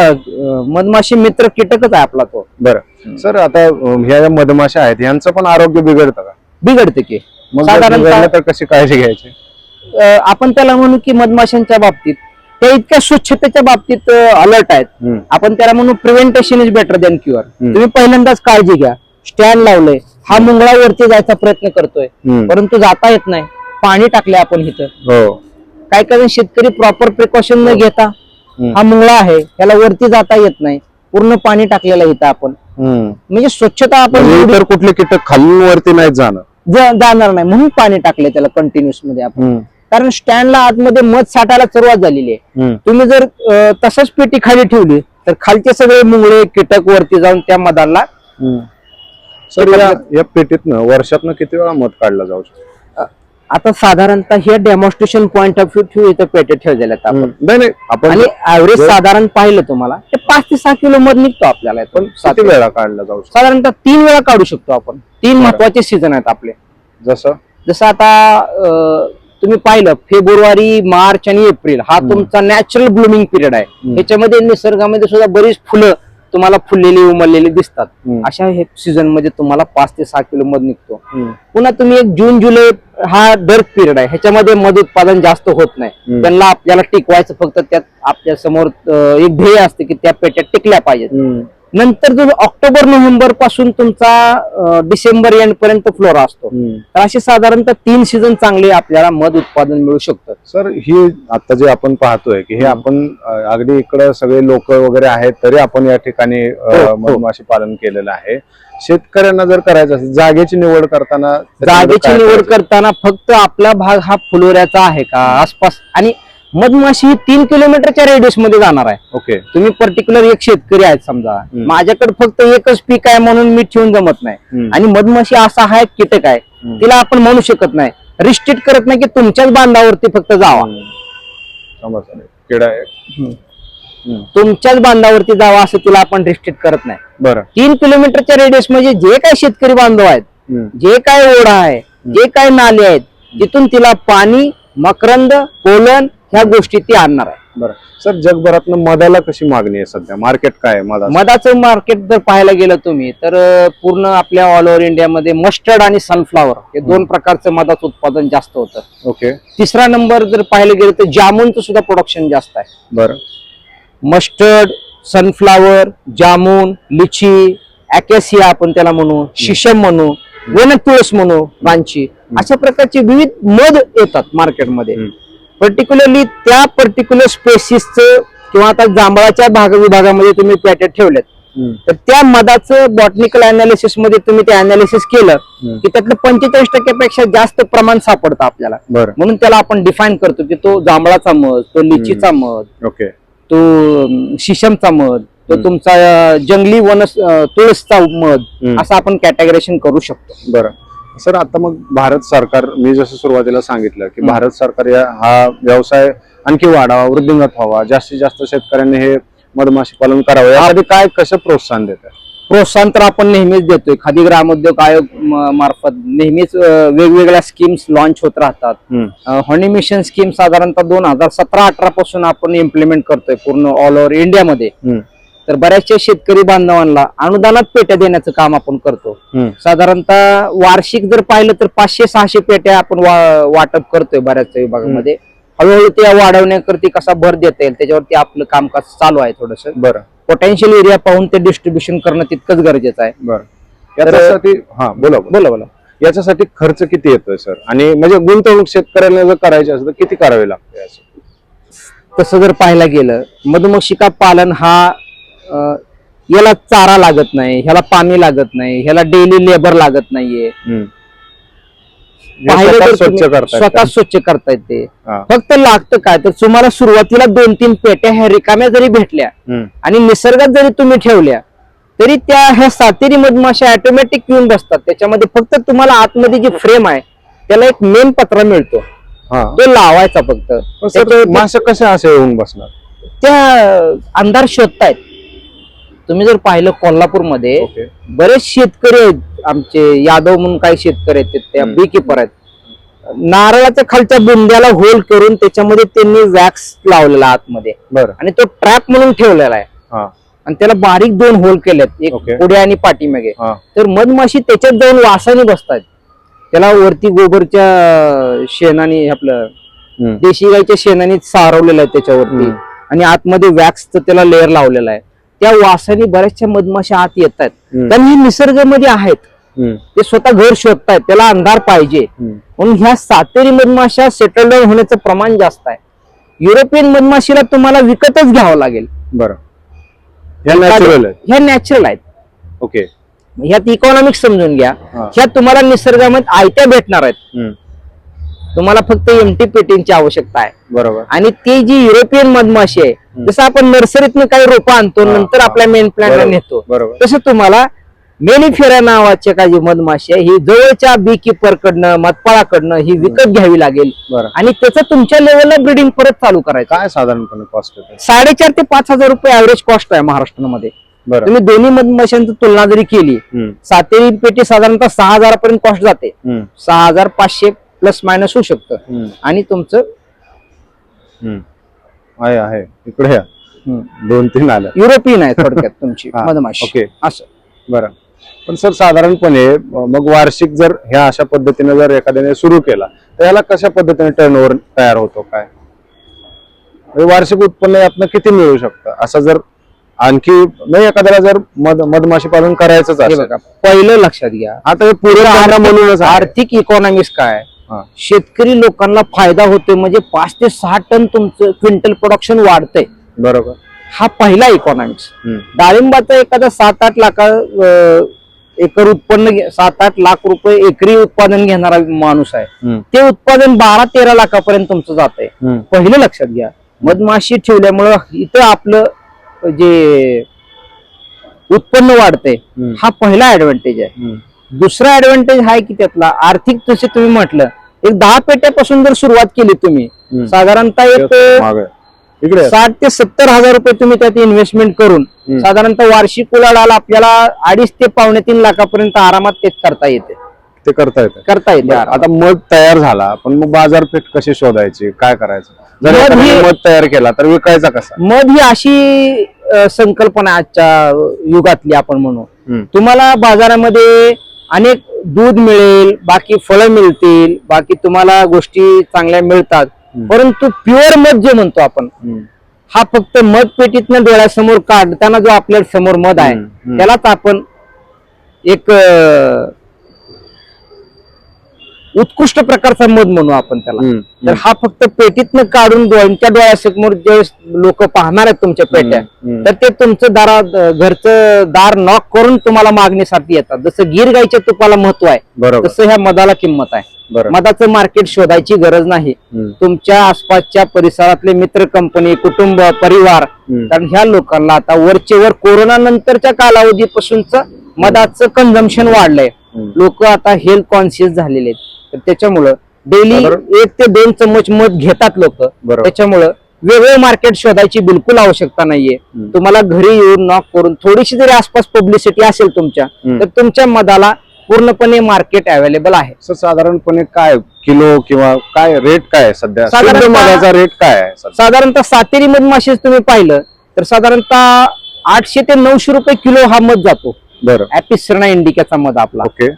मधमाशी मित्र कीटकच आहे आपला तो. बरं. सर आता ह्या मधमाशा आहेत यांचं पण आरोग्य बिघडतं का? बिघडते की. साधारणतः कशी काळजी घ्यायची? आपण त्याला म्हणू की मधमाशांच्या बाबतीत त्या इतक्या स्वच्छतेच्या बाबतीत अलर्ट आहेत. आपण त्याला म्हणू प्रिव्हेंटेशन इज बेटर दॅन क्युअर. तुम्ही पहिल्यांदाच काळजी घ्या. स्टँड लावलंय, हा मुंगळा वरती जायचा प्रयत्न करतोय परंतु जाता येत नाही. पाणी टाकले आपण इथं. काय काय शेतकरी प्रॉपर प्रिकॉशन न घेता हा मुंगळा आहे त्याला वरती जाता येत नाही. पूर्ण पाणी टाकलेलं आहे इथं आपण, म्हणजे स्वच्छता आपण म्हणजे एवढी इतर कुठले कीटक खाली वरती नाहीत जाणार. जाणार नाही म्हणून पाणी टाकले त्याला कंटिन्युअस मध्ये आपण. कारण स्टँडला आतमध्ये मध साठायला सुरुवात झालेली आहे. तुम्ही जर तसंच पेटी खाली ठेवली तर खालचे सगळे मुंगळे कीटक वरती जाऊन त्या मधाला. सर या पेटीतनं वर्षातनं किती वेळा मध काढला जाऊ शकतो? आता साधारणतः हे डेमॉन्स्ट्रेशन पॉईंट ऑफ व्ह्यू इथं पेटे ठेवलेले आहेत आपण. नाही आपण आणि ऍव्हरेज साधारण पाहिलं तुम्हाला ते 5 ते 6 किलो मध निघतो आपल्याला. पण किती वेळा काढला जाऊ शकतो? साधारणतः 3 वेळा काढू शकतो आपण. 3 महत्वाचे सीझन आहेत आपले. जसं आता तुम्ही पाहिलं फेब्रुवारी, मार्च आणि एप्रिल हा तुमचा नॅचरल ब्लूमिंग पिरियड आहे. ह्याच्यामध्ये निसर्गामध्ये सुद्धा बरीच फुलं तुम्हाला फुललेली उमललेली दिसतात. अशा हे सीझन मध्ये तुम्हाला 5 ते 6 किलो मध निघतो. पुन्हा तुम्ही एक जून जुलै हा डर्क पिरियड आहे, ह्याच्यामध्ये मध उत्पादन जास्त होत नाही. त्यांना आपल्याला टिकवायचं फक्त त्यात आपल्या समोर एक ध्येय असते की त्या पेट्या टिकल्या पाहिजेत. नंतर जो ऑक्टोबर नोव्हेंबर पासून तुमचा डिसेंबर एंड पर्यंत फ्लोरा असतो. तर असे साधारणतः 3 सीझन चांगले आपल्याला मध उत्पादन मिळू शकतं. सर ही आता जे आपण पाहतोय की हे आपण अगदी इकडे सगळे लोक वगैरे आहेत तरी आपण या ठिकाणी मधमाशी पालन केलेलं आहे. शेतकऱ्यांना जर करायचं असेल जागेची निवड करताना फक्त आपला भाग हा फुलोऱ्याचा आहे का आसपास, आणि मधमाशी ही 3 किलोमीटरच्या रेडियस मध्ये जाणार आहे. ओके. तुम्ही पर्टिक्युलर एक शेतकरी आहेत समजा, माझ्याकडे फक्त एकच पीक आहे म्हणून मी ठेवून जमत नाही. आणि मधमाशी असा हा एक कीटक आहे, तिला आपण म्हणू शकत नाही, रिस्ट्रिक्ट करत नाही की तुमच्याच बांधावरती फक्त जावा. तुमच्याच बांधावरती जावा असं तिला आपण रिस्ट्रिक्ट करत नाही. बरं. 3 किलोमीटरच्या रेडियस म्हणजे जे काही शेतकरी बांधव आहेत, जे काय ओढा आहे, जे काय नाले आहेत, तिथून तिला पाणी, मकरंद, पोलन ह्या गोष्टी ती आणणार आहे. बरं. सर जगभरातनं मधाला कशी मागणी आहे सध्या? मार्केट काय आहे मधाचं मार्केट जर पाहायला गेलं तुम्ही तर पूर्ण आपल्या ऑल ओव्हर इंडियामध्ये मस्टर्ड आणि सनफ्लावर हे 2 प्रकारचं मधाचं उत्पादन जास्त होतं. ओके. तिसरा नंबर जर पाहायला गेलं तर जामुनचं सुद्धा प्रोडक्शन जास्त आहे. बरं. मस्टर्ड, सनफ्लावर, जामुन, लिची, अॅकेसिया आपण त्याला म्हणू, शिशम म्हणू, वनतुळस म्हणू, रांची, अशा प्रकारचे विविध मध येतात मार्केटमध्ये. पर्टिक्युलरली त्या पर्टिक्युलर स्पेसिसचं किंवा आता जांभळाच्या विभागामध्ये तुम्ही पॅटेट ठेवलेत तर त्या मधाचं बॉटनिकल अनालिसिस मध्ये तुम्ही ते अनालिसिस केलं की त्यातलं 45% पेक्षा जास्त प्रमाण सापडतं आपल्याला. म्हणून त्याला आपण डिफाईन करतो की तो जांभळाचा मध, तो लिचीचा मध, ओके, तो शिशमचा मध, तो तुमचा जंगली तुळसचा मध, असं आपण कॅटेगरायझेशन करू शकतो. बरं. सर आता मग भारत सरकार, मी जसं सुरुवातीला सांगितलं की भारत सरकार हा व्यवसाय आणखी वाढावा, वृद्धिंगत व्हावा, जास्तीत जास्त शेतकऱ्यांनी हे मधमाशी पालन करावं यासाठी काय कसं प्रोत्साहन देत आहे? प्रोत्साहन तर आपण नेहमीच देतोय. खादी ग्रामोद्योग आयोग मार्फत नेहमीच वेगवेगळ्या स्कीम्स लॉन्च होत राहतात. हनी मिशन स्कीम साधारणतः 2017-18 पासून आपण इम्प्लिमेंट करतोय पूर्ण ऑल ओव्हर इंडियामध्ये. तर बऱ्याचशा शेतकरी बांधवांना अनुदानात पेट्या देण्याचं काम आपण करतो. साधारणतः वार्षिक जर पाहिलं तर 500-600 पेट्या आपण वाटप करतोय बऱ्याचशा विभागामध्ये. हळूहळू त्या वाढवण्याकरती कसा भर देता येईल त्याच्यावरती आपलं कामकाज चालू आहे थोडंसं. बरं. पोटेन्शियल एरिया पाहून ते डिस्ट्रीब्युशन करणं तितकंच गरजेचं आहे. बरं. याच्यासाठी बोला याच्यासाठी खर्च किती येतोय सर? आणि म्हणजे गुंतवणूक शेतकऱ्याला जर करायची असेल तर किती करावी लागते? तसं जर पाहायला गेलं मधुमक्षिका पालन हा याला चारा लागत नाही, ह्याला पाणी लागत नाही, ह्याला डेली लेबर लागत नाहीये. स्वतः स्वच्छ करता येते. फक्त लागतं काय तर तुम्हाला सुरुवातीला 2-3 पेट्या ह्या रिकाम्या जरी भेटल्या आणि निसर्गात जरी तुम्ही ठेवल्या तरी त्या ह्या सातेरी मधमाशा ऑटोमॅटिक येऊन बसतात. त्याच्यामध्ये फक्त तुम्हाला आतमध्ये जी फ्रेम आहे त्याला एक मेन पत्रा मिळतो, तो लावायचा फक्त. मासे कसे असे येऊन बसणार? त्या अंधार शोधतायत. तुम्ही जर पाहिलं कोल्हापूरमध्ये बरेच शेतकरी आहेत आमचे, यादव म्हणून काही शेतकरी आहेत, त्या बी किपर आहेत. नारळाच्या खालच्या बुंद्याला होल करून त्याच्यामध्ये त्यांनी वॅक्स लावलेला आतमध्ये आणि तो ट्रॅप म्हणून ठेवलेला आहे. आणि त्याला बारीक 2 होल केलेत, एक पुढे आणि पाठीमागे. तर मधमाशी त्याच्यात जाऊन वासाने बसतात. त्याला वरती गोबरच्या शेणाने, आपलं देशी गाईच्या शेणाने सारवलेलं आहे त्याच्यावरती, आणि आतमध्ये वॅक्सचं त्याला लेअर लावलेला आहे. त्या वासाने बऱ्याचशा मधमाशा आत येत आहेत. कारण हे निसर्गामध्ये आहेत, ते स्वतः घर शोधतायत, त्याला अंधार पाहिजे. म्हणून ह्या सातेरी मधमाशा सेटल डाऊन होण्याचं प्रमाण जास्त आहे. युरोपियन मधमाशीला तुम्हाला विकतच घ्यावं लागेल. बरं. ह्या नॅचरल आहेत. ह्या नॅचरल आहेत. ओके. ह्यात इकॉनॉमिक्स समजून घ्या. हा. ह्यात तुम्हाला निसर्गामध्ये आयत्या भेटणार आहेत. हम्म. तुम्हाला फक्त एमटी पेटींची आवश्यकता आहे. बरोबर. आणि ती जी युरोपियन मधमाशी आहे, जसं आपण नर्सरीतनं काही रोपं आणतो नंतर आपल्या मेन प्लॅनला नेतो, बरोबर. तसं तुम्हाला मेलिफेरा नावाची का जी मधमाशी आहे ही जवळच्या बी किपर कडनं मधपाळाकडनं ही विकत घ्यावी लागेल. बरं. आणि त्याचं तुमच्या लेवलला ब्रीडिंग परत चालू करायचं. काय साधारणपणे कॉस्ट येते? 4,500 ते 5,000 रुपये ऍव्हरेज कॉस्ट आहे महाराष्ट्रामध्ये. बरं. तुम्ही दोन्ही मधमाशांची तुलना जरी केली, हम्म. सातेरी पेटी साधारणतः 6,000 पर्यंत कॉस्ट जाते. हम्म. 6,500 प्लस मायनस होऊ शकतं. हम्म. आणि तुमचं आहे इकडे या. 2-3 आलं. युरोपियन आहे थोडक्यात तुमची हा, मधमाशी. ओके. असं. बरं. पण सर साधारणपणे मग वार्षिक जर ह्या अशा पद्धतीने जर एखाद्याने सुरू केला तर याला कशा पद्धतीने टर्नओव्हर तयार होतो काय? म्हणजे वार्षिक उत्पन्न यातनं किती मिळू शकतं असं जर आणखी नाही एखाद्याला जर मधमाशी पालन करायचंच हे असेल? बघा, पहिलं लक्षात घ्या, आता हे पूरक धंदा म्हणूनच आहे. आर्थिक इकॉनॉमिक्स काय, हा. शेतकरी लोकांना फायदा होतोय म्हणजे 5 ते 6 टन तुमचं क्विंटल प्रोडक्शन वाढतंय. बरोबर. हा पहिला इकॉनॉमिक्स. हम्म. डाळिंबाचं एखादा 7-8 लाख एकर उत्पन्न 7-8 लाख रुपये एकरी उत्पादन घेणारा माणूस आहे. हम्म. ते उत्पादन 12-13 लाखापर्यंत तुमचं जात आहे. हम्म. पहिलं लक्षात घ्या, मधमाशी ठेवल्यामुळं इथं आपलं जे उत्पन्न वाढतंय हम्म. हा पहिला ऍडव्हान्टेज आहे. हम्म. दुसरा ऍडव्हान्टेज आहे की त्यातला आर्थिक, जसे तुम्ही म्हटलं, एक 10 पेट्यापासून जर सुरुवात केली तुम्ही, हम्म. साधारणतः एक मागे. इकडे 60 ते 70 हजार रुपये तुम्ही त्यात इन्व्हेस्टमेंट करून हम्म. साधारणतः वार्षिक उलाढाल आपल्याला 2.5 ते 2.5-3 लाखापर्यंत आरामात ते करता येते. ते करता येते. आरामात. आता मध तयार झाला पण मग बाजारपेठ कशी शोधायची, काय करायचं? जर मध एखाद्याने ही- मध तयार केला तर विकायचा कसा? मध ही अशी संकल्पना आजच्या युगातली आपण म्हणू. हम्म. तुम्हाला बाजारामध्ये अनेक दूध मिळेल, बाकी फळं मिळतील, बाकी तुम्हाला गोष्टी चांगल्या मिळतात, परंतु प्युअर मध जे म्हणतो आपण, हम्म. हा फक्त मध पेटीतनं डोळ्यासमोर काढताना जो आपल्या समोर मध आहे हम्म. त्यालाच आपण एक उत्कृष्ट प्रकारचा मध म्हणू आपण त्याला. हम्म. तर हा फक्त पेटीतनं काढून त्यांच्या डोळ्यासमोर जे लोक पाहणार आहेत तुमच्या पेट्या, हम्म. तर ते तुमचं घरचं दार नॉक करून तुम्हाला मागणीसाठी येतात. जसं गीर गाईच्या तुपाला महत्व आहे बरोबर. तसं ह्या मधाला किंमत आहे. बरोबर. मधाचं मार्केट शोधायची गरज नाही. हम्म. तुमच्या आसपासच्या परिसरातले मित्र, कंपनी, कुटुंब, परिवार, हम्म. कारण ह्या लोकांना आता वरचेवर कोरोना नंतरच्या कालावधीपासूनच मधाचं कन्झम्पशन वाढलंय. हम्म. लोक आता हेल्थ कॉन्शियस झालेले आहेत. तर त्याच्यामुळं डेली साधारण- 1 ते 2 चम्मच मध घेतात लोक. बरोबर. त्याच्यामुळं वेगळं मार्केट शोधायची बिलकुल आवश्यकता नाहीये. हम्म. तुम्हाला तुम्हाला घरी येऊन नॉक करून थोडीशी जरी आसपास पब्लिसिटी असेल तुमच्या, हम्म. तर तुमच्या मधाला पूर्णपणे मार्केट अवेलेबल आहे. सर साधारणपणे काय किलो किंवा काय रेट काय आहे सध्या? साधारणतः- शुद्ध मधाचा रेट काय आहे सध्या? साधारणतः सातेरी मधमाशीच तुम्ही पाहिलं तर साधारणतः 800 ते 900 रुपये किलो हा मध जातो. बरं. ऍपिसर्ना इंडिकाचा मध आपला. ओके.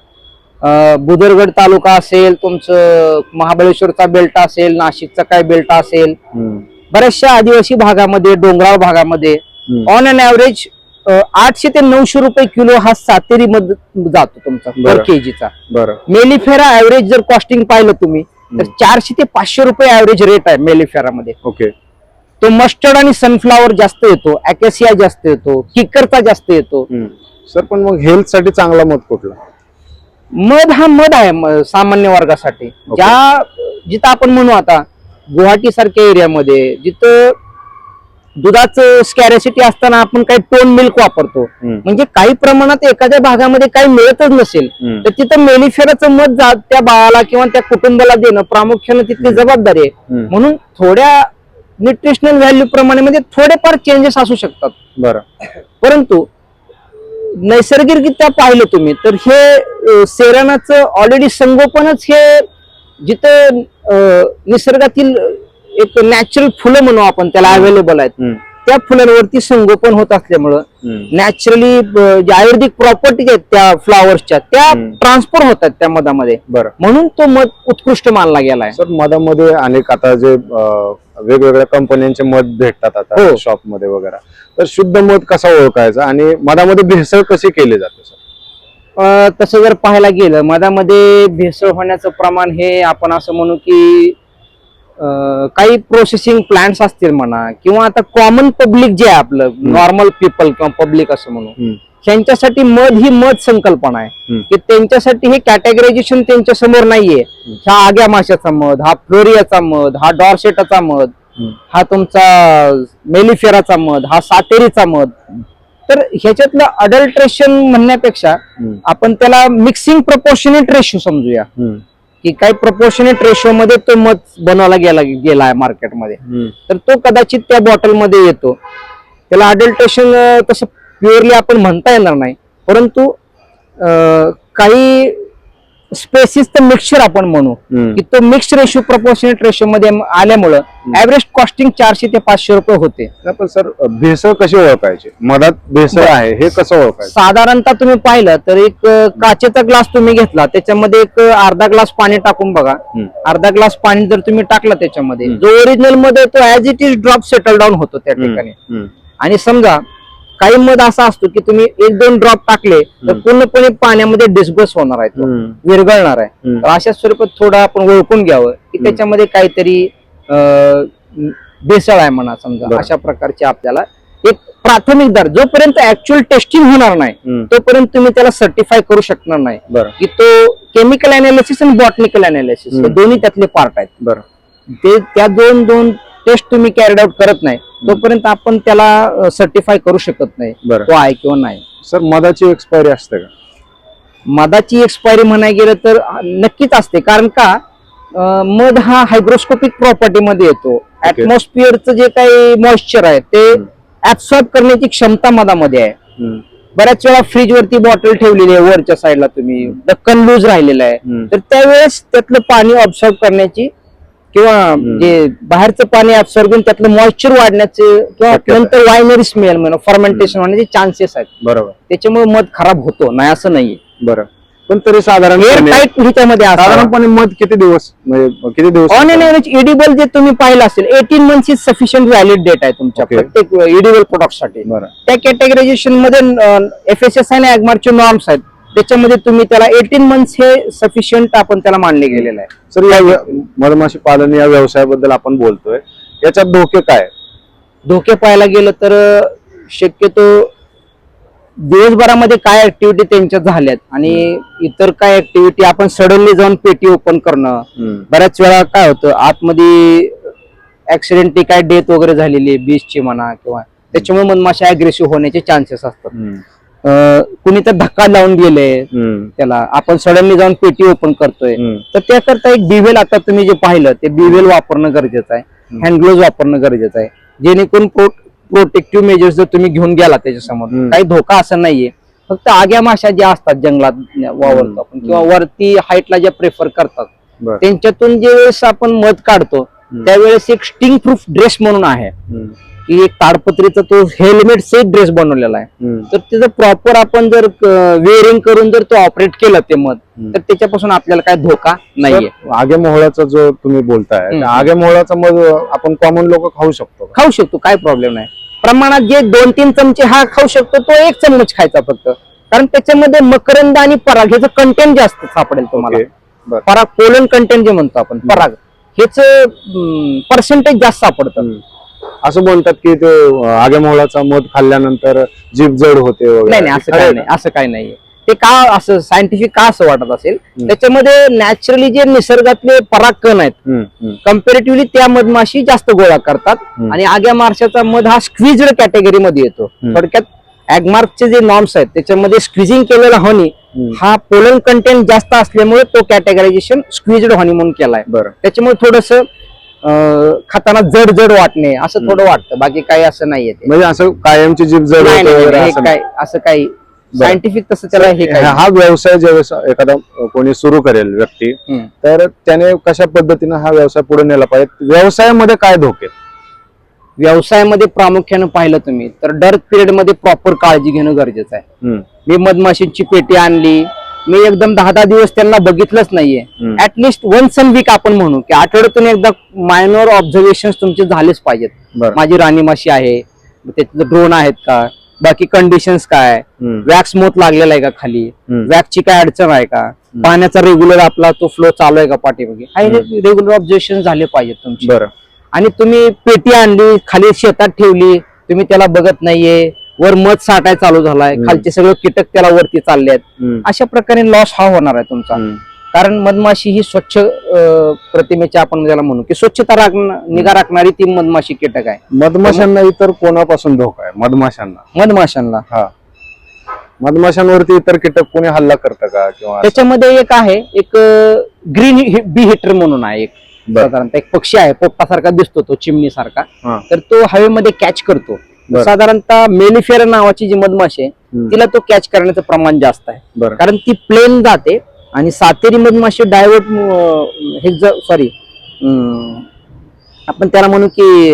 बुदरगड तालुका असेल, तुमचं महाबळेश्वरचा बेल्ट असेल, नाशिकचा काय बेल्ट असेल, हम्म. बऱ्याचशा आदिवासी भागामध्ये, डोंगराळ भागामध्ये हम्म. ऑन अन ऍव्हरेज 800 ते 900 रुपये किलो हा सातेरी मध जातो तुमचा पर बरं. केजीचा. बरं. मेलिफेरा ऍव्हरेज जर कॉस्टिंग पाहिलं तुम्ही तर 400 ते 500 रुपये ऍव्हरेज रेट आहे मेलिफेरा मध्ये. ओके. तो मस्टर्ड आणि सनफ्लावर जास्त येतो, अॅकेसिया जास्त येतो, किकरचा जास्त येतो. हम्म. सर पण मग हेल्थ साठी चांगला मध कुठला? मध हा मध आहे सामान्य वर्गासाठी. जिथं आपण म्हणू आता गुवाहाटी सारख्या एरियामध्ये जिथं दुधाचं स्कॅरेसिटी असताना आपण काही टोन मिल्क वापरतो, हम्म. म्हणजे काही प्रमाणात एखाद्या भागामध्ये काही मिळतच नसेल हम्म. तर तिथं मेलिफेराचं मध त्या बाळाला किंवा त्या कुटुंबाला देणं प्रामुख्याने तिथली जबाबदारी आहे. हम्म. म्हणून थोड्या न्यूट्रिशनल व्हॅल्यू प्रमाणे म्हणजे थोडेफार चेंजेस असू शकतात. बरं. परंतु नैसर्गिकरित्या पाहिलं तुम्ही तर हे सेरनाचं ऑलरेडी संगोपनच हे जिथं निसर्गातील एक नॅचरल फुलं म्हणू आपण त्याला अवेलेबल आहेत, हम्म. त्या फुलांवरती संगोपन होत असल्यामुळं हम्म. नॅचरली जे आयुर्वेदिक प्रॉपर्टीज आहेत त्या फ्लॉवर्सच्या त्या हम्म. ट्रान्सफर होतात त्या मधामध्ये. बरं. म्हणून तो मध उत्कृष्ट मानला गेलाय. सर मधामध्ये अनेक आता जे वेगवेगळ्या कंपन्यांचे मध भेटतात आता हो. शॉप मध्ये वगैरे, तर शुद्ध मध कसा ओळखायचा आणि मधामध्ये भेसळ कशी केली जाते सर? तसं जर पाहायला गेलं मधामध्ये भेसळ होण्याचं प्रमाण हे आपण असं म्हणू की काही प्रोसेसिंग प्लांट्स असतील म्हणा, किंवा आता कॉमन पब्लिक जे आहे आपलं नॉर्मल पीपल किंवा पब्लिक असं म्हणू, त्यांच्यासाठी मध ही मध संकल्पना आहे की त्यांच्यासाठी हे कॅटेगरायझेशन त्यांच्या समोर नाहीये. हा आग्या माशाचा मध, हा फ्लोरियाचा मध, हा डॉर्सेटाचा मध, हा तुमचा मेलिफेराचा मध, हा सातेरीचा मध. तर ह्याच्यातलं अडल्ट्रेशन म्हणण्यापेक्षा आपण त्याला मिक्सिंग प्रपोर्शनेट रेशो समजूया की काही प्रपोर्शनेट रेशो मध्ये तो मध बनवला गेला आहे मार्केटमध्ये. तर तो कदाचित त्या बॉटलमध्ये येतो. त्याला अडल्ट्रेशन तसं प्युअरली आपण म्हणता येणार नाही, परंतु काही स्पेसिसचं मिक्सचर आपण म्हणू की तो मिक्स रेशो प्रपोर्शनेट रेशो मध्ये आल्यामुळं ऍव्हरेज कॉस्टिंग 400 ते 500 रुपये होते. पण सर भेसळ कशी ओळखायची, मधात भेसळ आहे हे कसं ओळखायचं? साधारणतः तुम्ही पाहिलं तर एक काचेचा ग्लास तुम्ही घेतला, त्याच्यामध्ये एक अर्धा ग्लास पाणी टाकून बघा. अर्धा ग्लास पाणी जर तुम्ही टाकलं त्याच्यामध्ये, जो ओरिजिनल मध्ये तो as it is drop settle down होतो त्या ठिकाणी. आणि समजा काही मध असा असतो की तुम्ही 1-2 ड्रॉप टाकले तर पूर्णपणे पाण्यामध्ये डिस्बर्स होणार आहे, तो विरघळणार आहे. तर अशा स्वरूपात थोडं आपण ओळखून घ्यावं की त्याच्यामध्ये काहीतरी भेसळ आहे म्हणा समजा. अशा प्रकारचे आपल्याला एक प्राथमिक दर, जोपर्यंत ऍक्च्युअल टेस्टिंग होणार नाही तोपर्यंत तुम्ही त्याला सर्टिफाय करू शकणार नाही की तो केमिकल अनालिसिस आणि बॉटनिकल अनालिसिस हे दोन्ही त्यातले पार्ट आहेत. ते त्या दोन टेस्ट तुम्ही कॅरीड आउट करत नाही तोपर्यंत आपण त्याला सर्टिफाय करू शकत नाही तो आहे किंवा नाही. सर मधाची एक्सपायरी असते का? मधाची एक्सपायरी म्हणाय गेलं तर नक्कीच असते, कारण का मध हा हायग्रोस्कोपिक प्रॉपर्टी मध्ये येतो. ऍटमॉस्फिअरचं जे काही मॉइश्चर आहे ते ऍब्सॉर्ब करण्याची क्षमता मधामध्ये आहे. बऱ्याच वेळा फ्रीज वरती बॉटल ठेवलेली आहे वरच्या साईडला, तुम्ही ढक्कन लूज राहिलेलं आहे, तर त्यावेळेस त्यातलं पाणी ऑब्झर्व करण्याची किंवा जे बाहेरचं पाणी ऍब्सॉर्ब करून त्यातलं मॉइश्चर वाढण्याचे किंवा नंतर वायनरी स्मेल म्हणून फर्मेंटेशन होण्याचे चान्सेस आहेत. बरोबर. त्याच्यामुळे मध खराब होतो, नाही असं नाहीये. बरं, पण तरी साधारणपणे मध किती दिवस ऑन एन एव्हरेज इडिबल जे तुम्ही पाहिलं असेल 18 months is sufficient valid date आहे तुमच्या प्रत्येक इडिबल प्रोडक्ट साठी. त्या कॅटेगरायझेशन मध्ये FSSAI आणि ऍगमार्कचे नॉर्म्स आहेत, त्याच्यामध्ये तुम्ही त्याला 18 मंथ्स हे सफिशियंट आपण त्याला मानले गेलेलं आहे. सर या मधमाशी पालन या व्यवसायाबद्दल आपण बोलतोय, याच्यात धोके काय? धोके पाहायला गेलं तर शक्यतो दिवसभरामध्ये काय ऍक्टिव्हिटी त्यांच्या झाल्यात आणि इतर काय ऍक्टिव्हिटी आपण सडनली जाऊन पेटी ओपन करणं. बऱ्याच वेळा काय होतं आतमध्ये ऍक्सिडेंटली काय डेथ वगैरे झालेली बीचची म्हणा, किंवा त्याच्यामुळे मधमाशा अग्रेसिव्ह होण्याचे चान्सेस असतात. कुणी तर धक्का लावून गेले त्याला, आपण सडनली जाऊन पेटी ओपन करतोय, तर त्याकरता एक बिवेल आता तुम्ही जे पाहिलं ते बिवेल वापरणं गरजेचं आहे, हँड ग्लोव्ह वापरणं गरजेचं आहे, जेणेकरून प्रोटेक्टिव्ह मेजर्स जर तुम्ही घेऊन गेला त्याच्यासमोर काही धोका असं नाहीये. फक्त आग्या माशा ज्या असतात जंगलात वावरतो आपण किंवा वरती हाईटला ज्या प्रेफर करतात, त्यांच्यातून जे वेळेस आपण मध काढतो त्यावेळेस एक स्टिंग प्रूफ ड्रेस म्हणून आहे की एक ताडपत्रीचा तो हेल्मेट सेट ड्रेस बनवलेला आहे. तर त्याचं प्रॉपर आपण जर वेअरिंग करून जर तो ऑपरेट केलं ते मध, तर त्याच्यापासून आपल्याला काय धोका नाहीये. आगे मोहळाचा जो तुम्ही बोलताय, आगे मोहळाचा मध आपण कॉमन लोक खाऊ शकतो, काय प्रॉब्लेम नाही. प्रमाणात जे 2-3 चमचे हा खाऊ शकतो, तो 1 चम्मच खायचा फक्त, कारण त्याच्यामध्ये मकरंद आणि पराग ह्याचं कंटेंट जास्त सापडेल तुम्हाला. पराग, पोलन कंटेंट जे म्हणतो आपण, पराग हेच पर्सेंटेज जास्त सापडतं. असं म्हणतात की ते आगे मोहळाचा मध खाल्ल्यानंतर जीभ जड होते वगैरे. नाही, असं काही नाहीये. ते का असं सायंटिफिक का असं वाटत असेल, त्याच्यामध्ये नॅचरली जे निसर्गातले परागकण आहेत कम्पॅरेटिव्हली त्या मधमाशी जास्त गोळा करतात आणि आग्या माशाचा मध हा स्क्विज्ड कॅटेगरी मध्ये येतो. थोडक्यात ऍगमार्कचे जे नॉर्म्स आहेत त्याच्यामध्ये स्क्विजिंग केलेला हनी हा पोलन कंटेंट जास्त असल्यामुळे तो कॅटेगरायझेशन स्क्विज्ड हनी म्हणून केलाय. त्याच्यामुळे थोडस खाताना जड जड वाटणे असं थोडं वाटतं, बाकी काही असं नाहीये. म्हणजे असं कायमची जीभ जड असं काही सायंटिफिक तसं त्याला हे हा व्यवसाय ज्यावेळेस एखादा कोणी सुरू करेल व्यक्ती, तर त्याने कशा पद्धतीने हा व्यवसाय पुढे नेला पाहिजे? व्यवसायामध्ये काय धोके? व्यवसायामध्ये प्रामुख्याने पाहिलं तुम्ही तर डर्क पिरियड मध्ये प्रॉपर काळजी घेणं गरजेचं आहे. मी मधमाशींची पेटी आणली, मी एकदम 10-10 दिवस त्यांना बघितलंच नाहीये. ऍटलिस्ट वन्स अन वीक आपण म्हणू की आठवड्यातून एकदा मायनर ऑब्झर्वेशन तुमचे झालेच पाहिजेत. माझी राणी माशी आहे, त्याचे ड्रोन आहेत का, बाकी कंडिशन्स काय, वॅक्स मोत लागलेला आहे का खाली, वॅक्सची काय अडचण आहे का, पाण्याचा रेग्युलर आपला तो फ्लो चालू आहे का पाठीमागे, हा रेग्युलर ऑब्झर्वेशन झाले पाहिजेत तुमचे. बरं. आणि तुम्ही पेटी आणली खाली शेतात ठेवली, तुम्ही त्याला बघत नाहीये, वर मध साठाय चालू झालाय, खालचे सगळे कीटक त्याला वरती चालले आहेत, अशा प्रकारे लॉस हा होणार आहे तुमचा. कारण मधमाशी ही स्वच्छ प्रतिमेची आपण ज्याला म्हणू की स्वच्छता निगा राखणारी ती मधमाशी कीटक आहे. मधमाशांना इतर कोणापासून धोका आहे? मधमाशांना हा मधमाशांवरती इतर कीटक कोणी हल्ला करतं का किंवा त्याच्यामध्ये एक आहे, एक ग्रीन बी हिटर म्हणून आहे, एक साधारणतः एक पक्षी आहे, पोपटासारखा दिसतो तो, चिमणी सारखा, तर तो हवेमध्ये कॅच करतो. साधारणतः मेलिफेरा नावाची जी मधमाशी आहे तिला तो कॅच करण्याचं प्रमाण जास्त आहे, कारण ती प्लेन जाते. आणि सातेरी मधमाशी डायव्हर्ट हे सॉरी आपण त्याला म्हणू की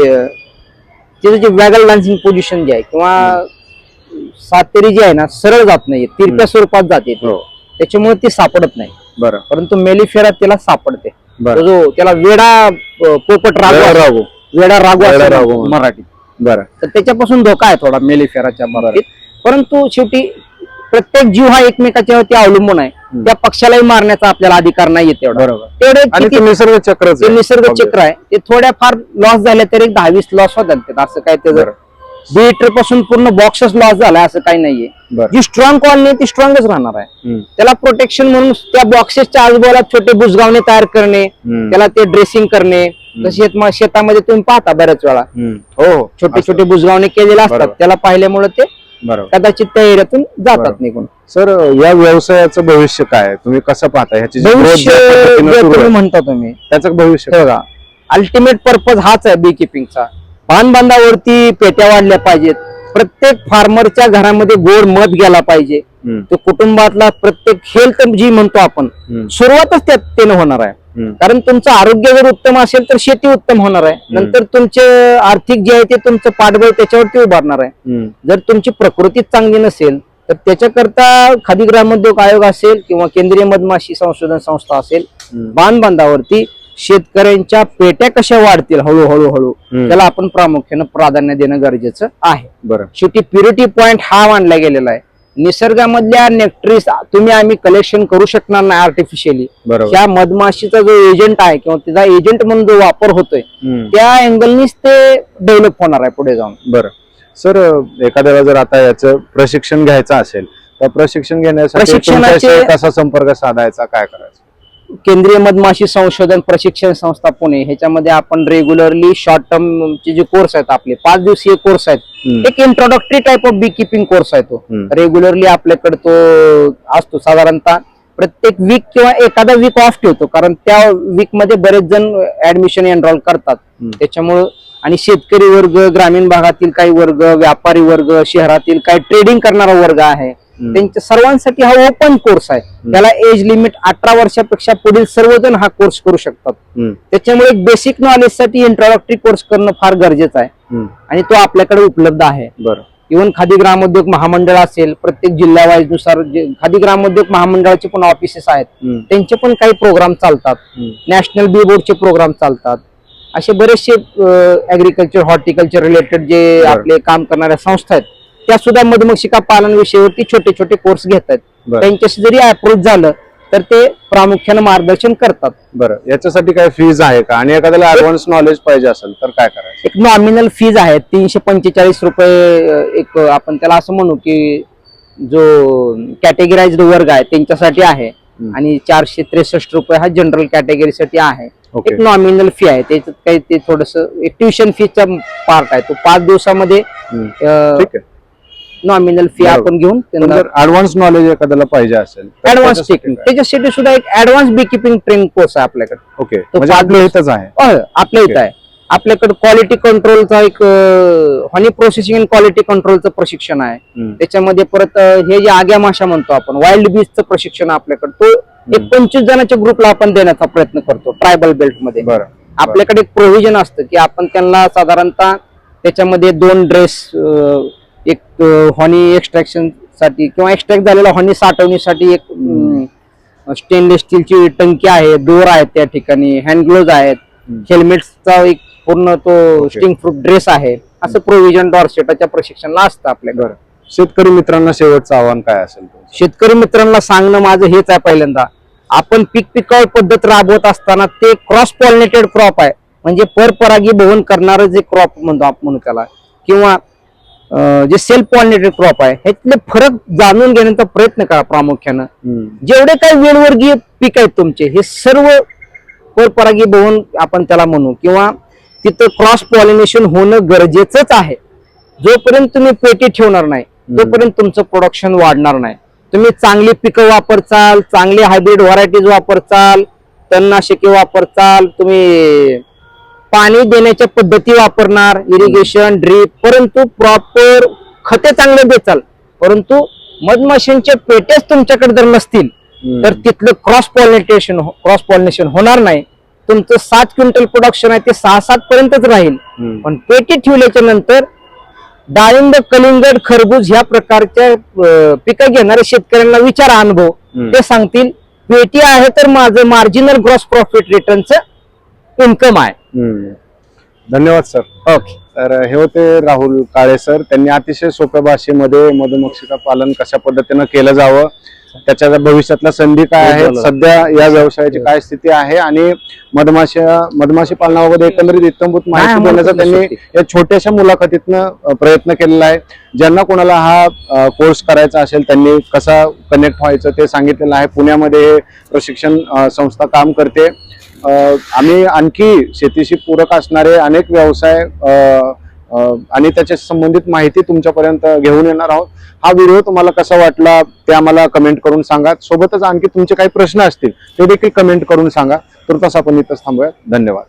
तिचं जे वॅगल डान्सिंग पोझिशन जे आहे किंवा सातेरी जी आहे ना सरळ जात नाही, तिरप्या स्वरूपात जाते, त्याच्यामुळे ती सापडत नाही. परंतु मेलिफेरा त्याला सापडते. जो त्याला वेडा पोपट रागू, वेडा रागू मराठीत. तर त्याच्यापासून धोका आहे थोडा मेलिफेराच्या बाबतीत. परंतु शेवटी प्रत्येक जीव हा एकमेकाच्या वरती अवलंबून आहे, त्या पक्षालाही मारण्याचा आपल्याला अधिकार नाही तेवढा. तेवढे निसर्ग चक्र आहे, ते थोड्याफार लॉस झाले तर एक 10-20 लॉस होतात, असं काय ते बीटर पासून पूर्ण बॉक्सच लॉस झालाय असं काही नाहीये. जी स्ट्रॉंग कॉलनी ती स्ट्रॉंगच राहणार आहे. त्याला प्रोटेक्शन म्हणून त्या बॉक्सेसच्या आजूबाजूला छोटे बुजगावणे तयार करणे, त्याला ते ड्रेसिंग करणे. शेतामध्ये तुम्ही पाहता बऱ्याच वेळा हो छोटे छोटे बुजगावणे केलेले असतात, त्याला पाहिल्यामुळे ते कदाचित त्या एरियातून जातात निघून. सर, या व्यवसायाचं भविष्य काय, तुम्ही कसं पाहता? ह्याची भविष्य म्हणता तुम्ही, त्याचं भविष्य बघा, अल्टिमेट पर्पज हाच आहे बी किपिंगचा. पानबांधावरती पेट्या वाढल्या पाहिजेत, प्रत्येक फार्मरच्या घरामध्ये गोड मध गेला पाहिजे, तो कुटुंबातला प्रत्येक हेल्थ जी म्हणतो आपण सुरुवातच त्याने होणार आहे. कारण तुमचं आरोग्य जर उत्तम असेल तर शेती उत्तम होणार आहे, नंतर तुमचे आर्थिक जे आहे ते तुमचं पाठबळ त्याच्यावरती उभारणार आहे. जर तुमची प्रकृती चांगली नसेल तर त्याच्याकरता खादी ग्रामोद्योग आयोग असेल किंवा केंद्रीय मधमाशी संशोधन संस्था असेल, बांधावरती शेतकऱ्यांच्या पेट्या कशा वाढतील हळूहळू त्याला आपण प्रामुख्यानं प्राधान्य देणं गरजेचं आहे. शेवटी प्युरिटी पॉइंट हा मानला गेलेला आहे. निसर्गामधल्या नेक्ट्रीस तुम्ही आम्ही कलेक्शन करू शकणार नाही आर्टिफिशियली. त्या मधमाशीचा जो एजंट आहे किंवा त्याचा एजंट म्हणून जो वापर होतोय त्या अँगलनीच ते डेव्हलप होणार आहे पुढे जाऊन. सर, एखाद्याला जर आता याचं प्रशिक्षण घ्यायचं असेल तर प्रशिक्षण घेण्यासाठी कसा संपर्क साधायचा, काय करायचं? केंद्रीय मधमाशी संशोधन प्रशिक्षण संस्था पुणे, ह्याच्यामध्ये आपण रेग्युलरली शॉर्ट टर्मचे जे कोर्स आहेत आपले 5 दिवसीय कोर्स आहेत, एक introductory type of beekeeping course आहे. तो रेग्युलरली आपल्याकडे तो असतो. साधारणतः प्रत्येक वीक किंवा एखादा वीक ऑफ ठेवतो, कारण त्या वीक मध्ये बरेच जण ऍडमिशन एनरोल करतात. त्याच्यामुळं आणि शेतकरी वर्ग, ग्रामीण भागातील काही वर्ग, व्यापारी वर्ग, शहरातील काही ट्रेडिंग करणारा वर्ग आहे, त्यांच्या सर्वांसाठी हा ओपन कोर्स आहे. त्याला एज लिमिट 18 वर्षापेक्षा पुढील सर्वजण हा कोर्स करू शकतात. त्याच्यामुळे एक बेसिक नॉलेज साठी इंट्रोडक्टरी कोर्स करणं फार गरजेचं आहे आणि तो आपल्याकडे उपलब्ध आहे. इव्हन खादी ग्रामोद्योग महामंडळ असेल, प्रत्येक जिल्हा वाईज नुसार खादी ग्रामोद्योग महामंडळाचे पण ऑफिसेस आहेत, त्यांचे पण काही प्रोग्राम चालतात. नॅशनल बी बोर्डचे प्रोग्राम चालतात. असे बरेचसे ऍग्रिकल्चर, हॉर्टिकल्चर रिलेटेड जे आपले काम करणाऱ्या संस्था आहेत त्या सुद्धा मधमाशिका पालन विषयावरती छोटे छोटे कोर्स घेत आहेत. त्यांच्याशी जरी अप्रोच झालं तर ते प्रामुख्याने मार्गदर्शन करतात. याच्यासाठी काय फीज आहे का, आणि एखाद्याला ऍडव्हान्स नॉलेज पाहिजे असेल तर काय करायचं? एक नॉमिनल फीज आहे 345 रुपये. एक आपण त्याला असं म्हणू की जो कॅटेगराइज्ड वर्ग आहे त्यांच्यासाठी आहे, आणि 463 रुपये हा जनरल कॅटेगरीसाठी आहे. एक नॉमिनल फी आहे, त्याच्यात काही ते थोडस एक ट्युशन फीचा पार्ट आहे, तो 5 दिवसामध्ये नॉमिनल फी आपण घेऊन ऍडव्हान्स नॉलेज एखाद्याला पाहिजे असेल ऍडव्हान्स टेक्निक त्याच्यासाठी सुद्धा एक ऍडव्हान्स बी किपिंग ट्रेनिंग कोर्स आहे आपल्याकडे. आपल्या इथंच आहे? आपल्या इथं आहे. आपल्याकडे क्वालिटी कंट्रोलचा एक हनी प्रोसेसिंग अँड क्वालिटी कंट्रोलचं प्रशिक्षण आहे. त्याच्यामध्ये परत हे जे आग्या माशा म्हणतो आपण, वाईल्ड बीजचं प्रशिक्षण आपल्याकडे, तो एक 25 जणांच्या ग्रुपला आपण देण्याचा प्रयत्न करतो ट्रायबल बेल्ट मध्ये. आपल्याकडे एक प्रोव्हिजन असतं की आपण त्यांना साधारणतः त्याच्यामध्ये 2 ड्रेस, एक हॉनी एक्स्ट्रॅक्शन साठी किंवा एक्स्ट्रॅक्ट झालेला हॉनी साठवणीसाठी एक स्टेनलेस स्टीलची टंकी आहे, दोर आहेत त्या ठिकाणी, हँड ग्लोव्ज आहेत, हेल्मेटचा एक पूर्ण तो स्टिंग प्रूफ ड्रेस आहे. असं प्रोव्हिजन डॉरसेटाच्या प्रशिक्षणाला असतं आपल्याकडे. शेतकरी मित्रांना शेवटचं आव्हान काय असेल तुमचं? शेतकरी मित्रांना सांगणं माझं हेच आहे, पहिल्यांदा आपण पीक पिकाऊ पद्धत राबवत असताना ते क्रॉस पॉलिनेटेड क्रॉप आहे, म्हणजे परपरागी भवन करणारं जे क्रॉप म्हणू त्याला, किंवा जे सेल्फ पॉलिनेटेड क्रॉप आहे, ह्यातले फरक जाणून घेण्याचा प्रयत्न करा प्रामुख्यानं. जेवढे काही वेलवर्गीय पीक आहेत तुमचे, हे सर्व परपरागी भवन आपण त्याला म्हणू, किंवा तिथं क्रॉस पॉलिनेशन होणं गरजेचंच आहे. जोपर्यंत तुम्ही पेटी ठेवणार नाही तोपर्यंत तुमचं प्रोडक्शन वाढणार नाही. तुम्ही चांगली पिकं वापरचाल, चांगले हायब्रिड व्हरायटीज वापरचाल, तणनाशके वापरचाल, तुम्ही पाणी देण्याच्या पद्धती वापरणार, इरिगेशन, ड्रीप, परंतु प्रॉपर खते चांगले देचाल, परंतु मधमाशींचे पेटेच तुमच्याकडे जर नसतील तर तिथलं क्रॉस पॉलिनेशन होणार नाही. तुमचं 7 क्विंटल प्रोडक्शन आहे ते 6-7 पर्यंतच राहील. पण पेटी ठेवल्याच्या नंतर डाळिंब, कलिंगड, खरबूज ह्या प्रकारच्या पिकं घेणाऱ्या शेतकऱ्यांना विचारा अनुभव, ते सांगतील पेटी आहे तर माझं मार्जिनल ग्रॉस प्रॉफिट रिटर्नचं इन्कम आहे. धन्यवाद सर. ओके. तर हे होते राहुल काळे सर. त्यांनी अतिशय सोप्या भाषेमध्ये मधुमक्षिका पालन कशा पद्धतीनं केलं जावं, त्याच्या भविष्यातल्या संधी काय आहेत, सध्या या व्यवसायाची काय स्थिती आहे आणि मधमाशी पालनाबाबत एकंदरीत इत्थंभूत माहिती देण्याचा त्यांनी या छोट्याशा मुलाखतीतनं प्रयत्न केलेला आहे. ज्यांना कोणाला हा कोर्स करायचा असेल त्यांनी कसा कनेक्ट व्हायचं ते सांगितलेलं आहे. पुण्यामध्ये हे प्रशिक्षण संस्था काम करते. आम्ही आणखी शेतीशी पूरक असणारे अनेक व्यवसाय आणि त्याच्या संबंधित माहिती तुमच्यापर्यंत घेऊन येणार आहोत. हा व्हिडिओ तुम्हाला कसा वाटला ते आम्हाला कमेंट करून सांगा. सोबतच आणखी तुमचे काही प्रश्न असतील ते देखील कमेंट करून सांगा. तुर्तास आपण इथंच थांबूया. धन्यवाद.